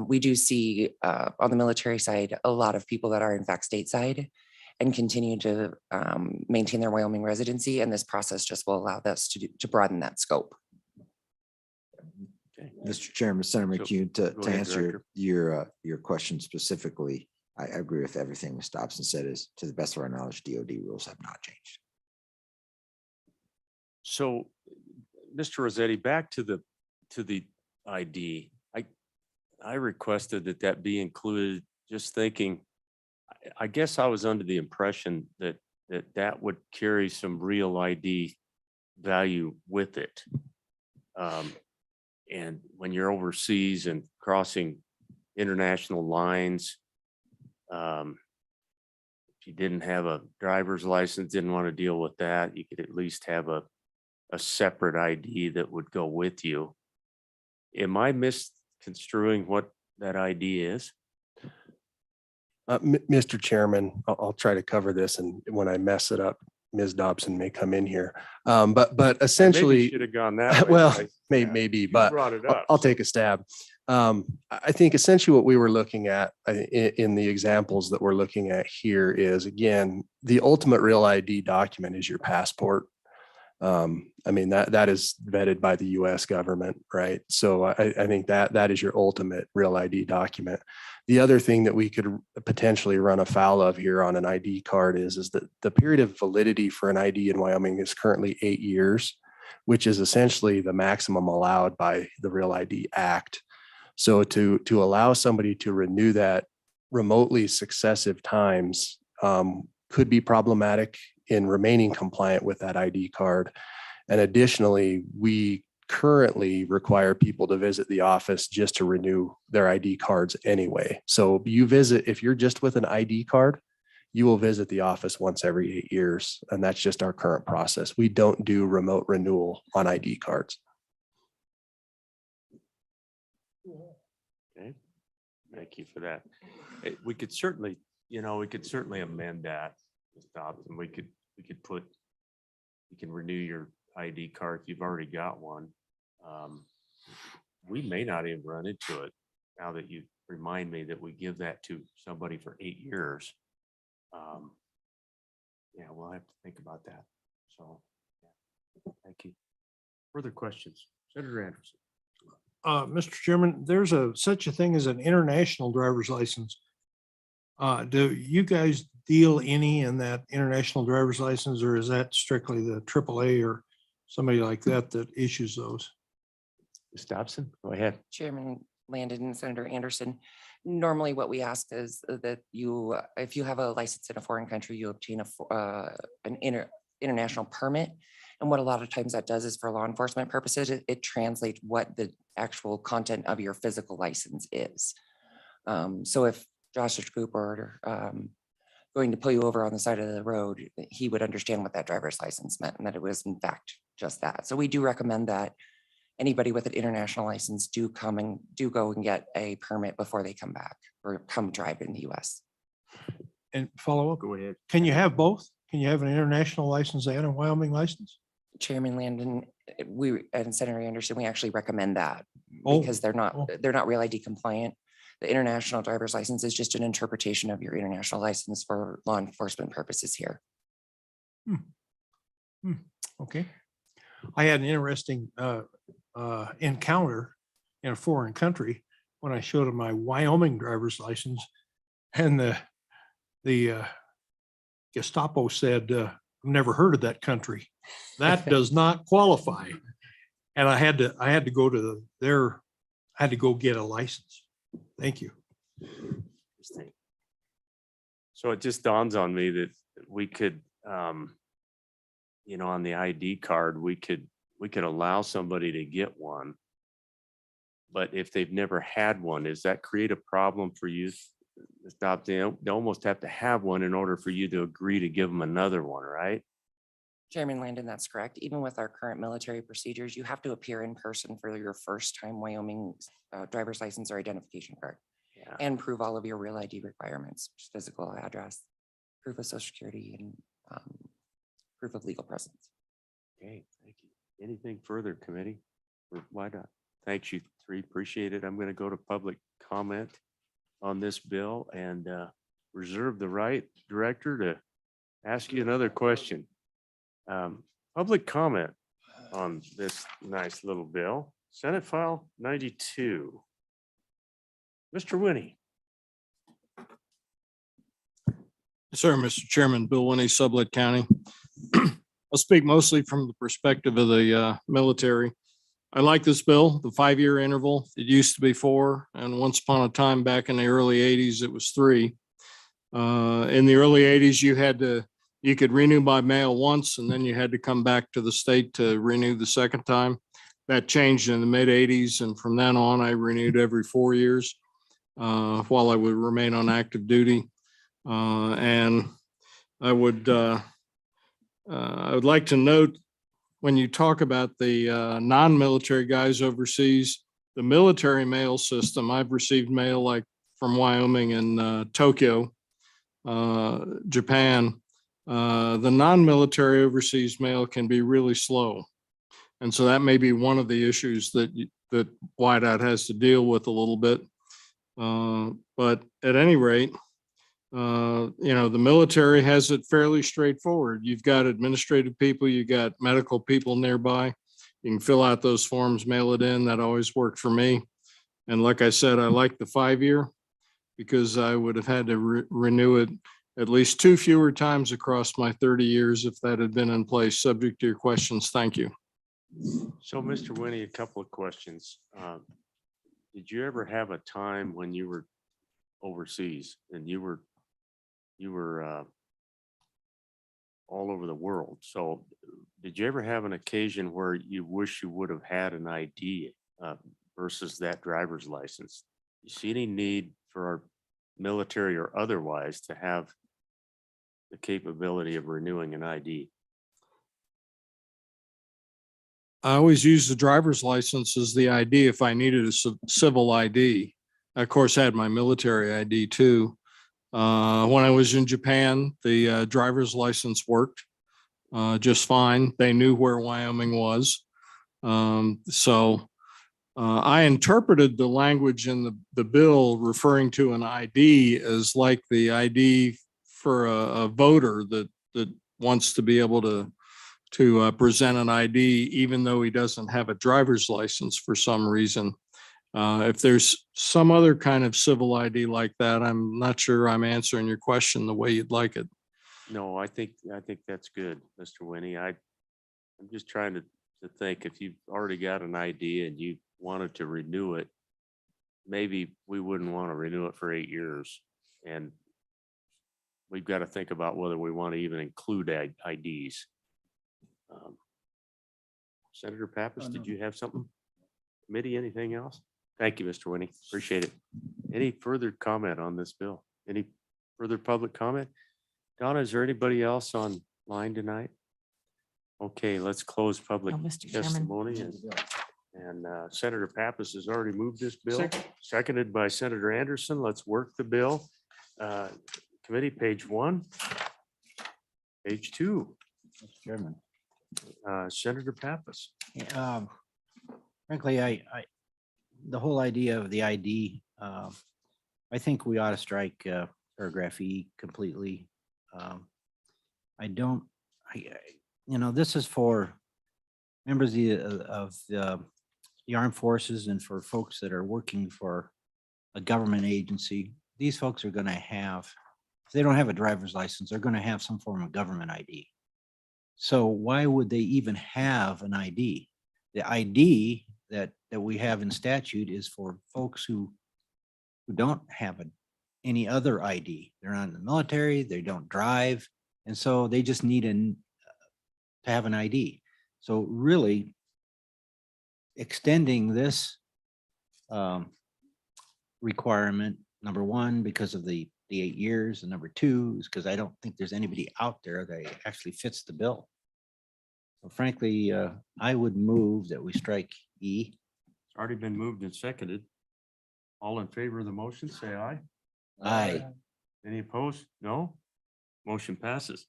We do see on the military side, a lot of people that are in fact stateside and continue to maintain their Wyoming residency. And this process just will allow us to broaden that scope. Mr. Chairman, Senator McHugh, to Go ahead, answer your question specifically, I agree with everything Ms. Dobson said. Is to the best of our knowledge, DOD rules have not changed. So, Mr. Rossetti, back to the ID. I requested that be included, just thinking, I guess I was under the impression that would carry some real ID value with it. And when you're overseas and crossing international lines, If you didn't have a driver's license, didn't want to deal with that, you could at least have a separate ID that would go with you. Am I misconstruing what that ID is? Mr. Chairman, I'll try to cover this, and when I mess it up, Ms. Dobson may come in here. But essentially, Should have gone that way. well, right? maybe, You but brought it I'll up. take a stab. I think essentially what we were looking at in the examples that we're looking at here is, again, the ultimate real ID document is your passport. I mean, that is vetted by the US government, right? So I think that is your ultimate real ID document. The other thing that we could potentially run afoul of here on an ID card is that the period of validity for an ID in Wyoming is currently 8 years, which is essentially the maximum allowed by the Real ID Act. So to allow somebody to renew that remotely successive times could be problematic in remaining compliant with that ID card. And additionally, we currently require people to visit the office just to renew their ID cards anyway. So you visit, if you're just with an ID card, you will visit the office once every 8 years. And that's just our current process. We don't do remote renewal on ID cards. Okay, thank you for that. We could certainly, amend that. And we could put, you can renew your ID card if you've already got one. We may not even run into it now that you remind me that we give that to somebody for 8 years. Yeah, we'll have to think about that. So, yeah. Thank you. Further questions? Senator Anderson. Mr. Chairman, there's such a thing as an international driver's license. Do you guys deal any in that international driver's license, or is that strictly the AAA or somebody like that issues those? Ms. Dobson, go ahead. Chairman Landon and Senator Anderson, normally what we ask is that you, if you have a license in a foreign country, you obtain an international permit. And what a lot of times that does is for law enforcement purposes, it translates what the actual content of your physical license is. So if Josh Cooper going to pull you over on the side of the road, he would understand what that driver's license meant and that it was in fact just that. So we do recommend that anybody with an international license do go and get a permit before they come back or come drive in the US. And follow up, Go ahead. can you have both? Can you have an international license and a Wyoming license? Chairman Landon, and Senator Anderson, we actually recommend that Oh, because they're not Real ID compliant. The international driver's license is just an interpretation of your international license for law enforcement purposes here. Okay. I had an interesting encounter in a foreign country when I showed him my Wyoming driver's license, and the Gestapo said, "I've never heard of that country. That does not qualify." And I had to go to I had to go get a license. Thank you. Interesting. So it just dawns on me that we could, on the ID card, we could allow somebody to get one. But if they've never had one, does that create a problem for you? They almost have to have one in order for you to agree to give them another one, right? Chairman Landon, that's correct. Even with our current military procedures, you have to appear in person for your first time Wyoming driver's license or identification card. Yeah. And prove all of your real ID requirements, physical address, proof of social security, and proof of legal presence. Okay, thank you. Anything further, committee? Or why not? Thanks, you three. Appreciate it. I'm going to go to public comment on this bill and reserve the right, Director, to ask you another question. Public comment on this nice little bill, Senate File 92. Mr. Winnie. Sir, Mr. Chairman, Bill Winnie, Sublette County. I'll speak mostly from the perspective of the military. I like this bill, the 5-year interval. It used to be 4, and once upon a time back in the early 80s, it was 3. In the early 80s, you could renew by mail once, and then you had to come back to the state to renew the second time. That changed in the mid 80s, and from then on, I renewed every 4 years while I would remain on active duty. And I would like to note, when you talk about the non-military guys overseas, the military mail system, I've received mail like from Wyoming and Tokyo, Japan. The non-military overseas mail can be really slow. And so that may be one of the issues that WIDOT has to deal with a little bit. But at any rate, the military has it fairly straightforward. You've got administrative people, you got medical people nearby. You can fill out those forms, mail it in. That always worked for me. And like I said, I like the 5-year because I would have had to renew it at least 2 fewer times across my 30 years if that had been in place. Subject to your questions. Thank you. So, Mr. Winnie, a couple of questions. Did you ever have a time when you were overseas and you were all over the world? So did you ever have an occasion where you wish you would have had an ID versus that driver's license? You see any need for our military or otherwise to have the capability of renewing an ID? I always use the driver's license as the ID if I needed a civil ID. I, of course, had my military ID too. When I was in Japan, the driver's license worked just fine. They knew where Wyoming was. So I interpreted the language in the bill referring to an ID as like the ID for a voter that wants to be able to present an ID, even though he doesn't have a driver's license for some reason. If there's some other kind of civil ID like that, I'm not sure I'm answering your question the way you'd like it. No, I think that's good, Mr. Winnie. I'm just trying to think, if you've already got an ID and you wanted to renew it, maybe we wouldn't want to renew it for 8 years. And we've got to think about whether we want to even include IDs. Senator Pappas, did you have something? Committee, anything else? Thank you, Mr. Winnie. Appreciate it. Any further comment on this bill? Any further public comment? Donna, is there anybody else online tonight? Okay, let's close public No, Mr. Chairman. testimony. And Senator Pappas has already moved this bill, seconded by Senator Anderson. Let's work the bill. Committee, page 1, page 2. Mr. Chairman. Senator Pappas. Frankly, the whole idea of the ID, I think we ought to strike paragraph E completely. This is for members of the armed forces and for folks that are working for a government agency. These folks are going to have, if they don't have a driver's license, they're going to have some form of government ID. So why would they even have an ID? The ID that we have in statute is for folks who don't have any other ID. They're not in the military, they don't drive, and so they just need to have an ID. So really extending this requirement, number one, because of the 8 years, and number two is because I don't think there's anybody out there that actually fits the bill. So frankly, I would move that we strike E. It's already been moved and seconded. All in favor of the motion, say aye. Aye. Any opposed? No. Motion passes.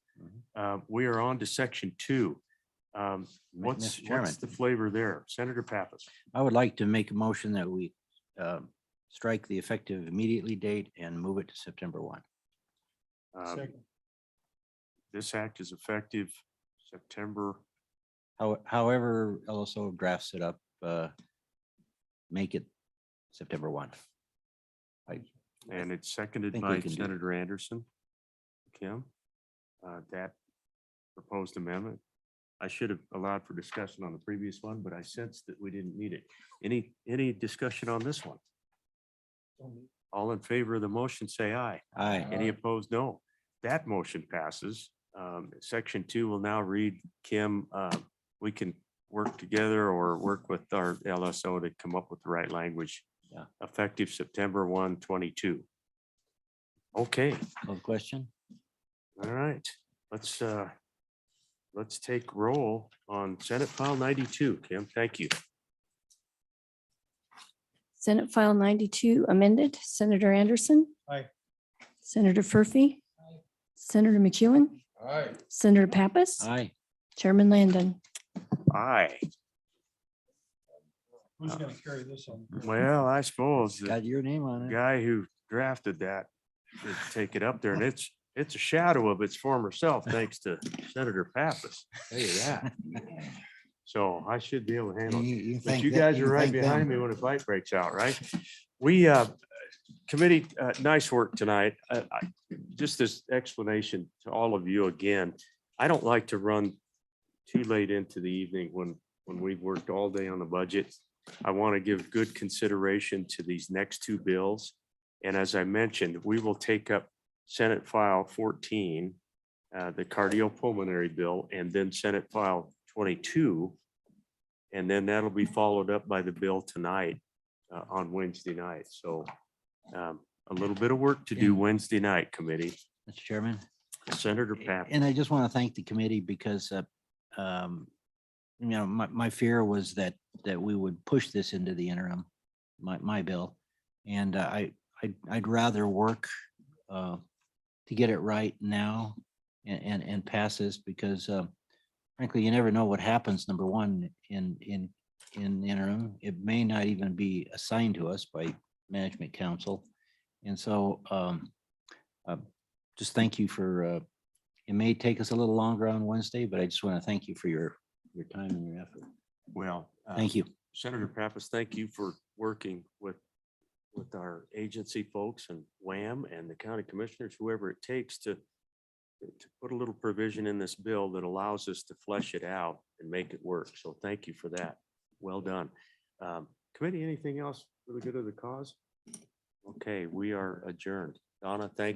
We are on to section 2. What's Mr. Chairman. the flavor there? Senator Pappas. I would like to make a motion that we strike the effective immediately date and move it to September 1. This act is effective September. However, LSO drafts it up, make it September 1. And it's seconded think by we can do it. Senator Anderson. Kim, that proposed amendment. I should have allowed for discussion on the previous one, but I sensed that we didn't need it. Any discussion on this one? All in favor of the motion, say aye. Aye. Any opposed? No. That motion passes. Section 2 will now read, Kim, we can work together or work with our LSO to come up with the right language. Yeah. Effective September 1, 22. Okay, Call the question. all right. Let's take roll on Senate File 92. Kim, thank you. Senate File 92 amended, Senator Anderson. Aye. Senator Furphy. Senator McEwen. Aye. Senator Pappas. Aye. Chairman Landon. Aye. Who's gonna carry this on? Well, I suppose the Got your name on it. guy who drafted that should take it up there, and it's a shadow of its former self, thanks to Senator Pappas. Tell you that. So I should be able to handle it. But you guys are right behind me when a fight breaks out, right? We, committee, nice work tonight. Just this explanation to all of you again, I don't like to run too late into the evening when we've worked all day on the budget. I want to give good consideration to these next two bills. And as I mentioned, we will take up Senate File 14, the cardiopulmonary bill, and then Senate File 22. And then that'll be followed up by the bill tonight on Wednesday night. So a little bit of work to do Wednesday night, committee. Mr. Chairman. Senator Pappas. And I just want to thank the committee because, my fear was that we would push this into the interim, my bill. And I'd rather work to get it right now and pass this because frankly, you never know what happens. Number one, in the interim, it may not even be assigned to us by management council. And so just thank you for, it may take us a little longer on Wednesday, but I just want to thank you for your time and your effort. Well, Thank you. Senator Pappas, thank you for working with our agency folks and WHAM and the county commissioners, whoever it takes to put a little provision in this bill that allows us to flesh it out and make it work. So thank you for that. Well done. Committee, anything else for the good of the cause? Okay, we are adjourned. Donna, thank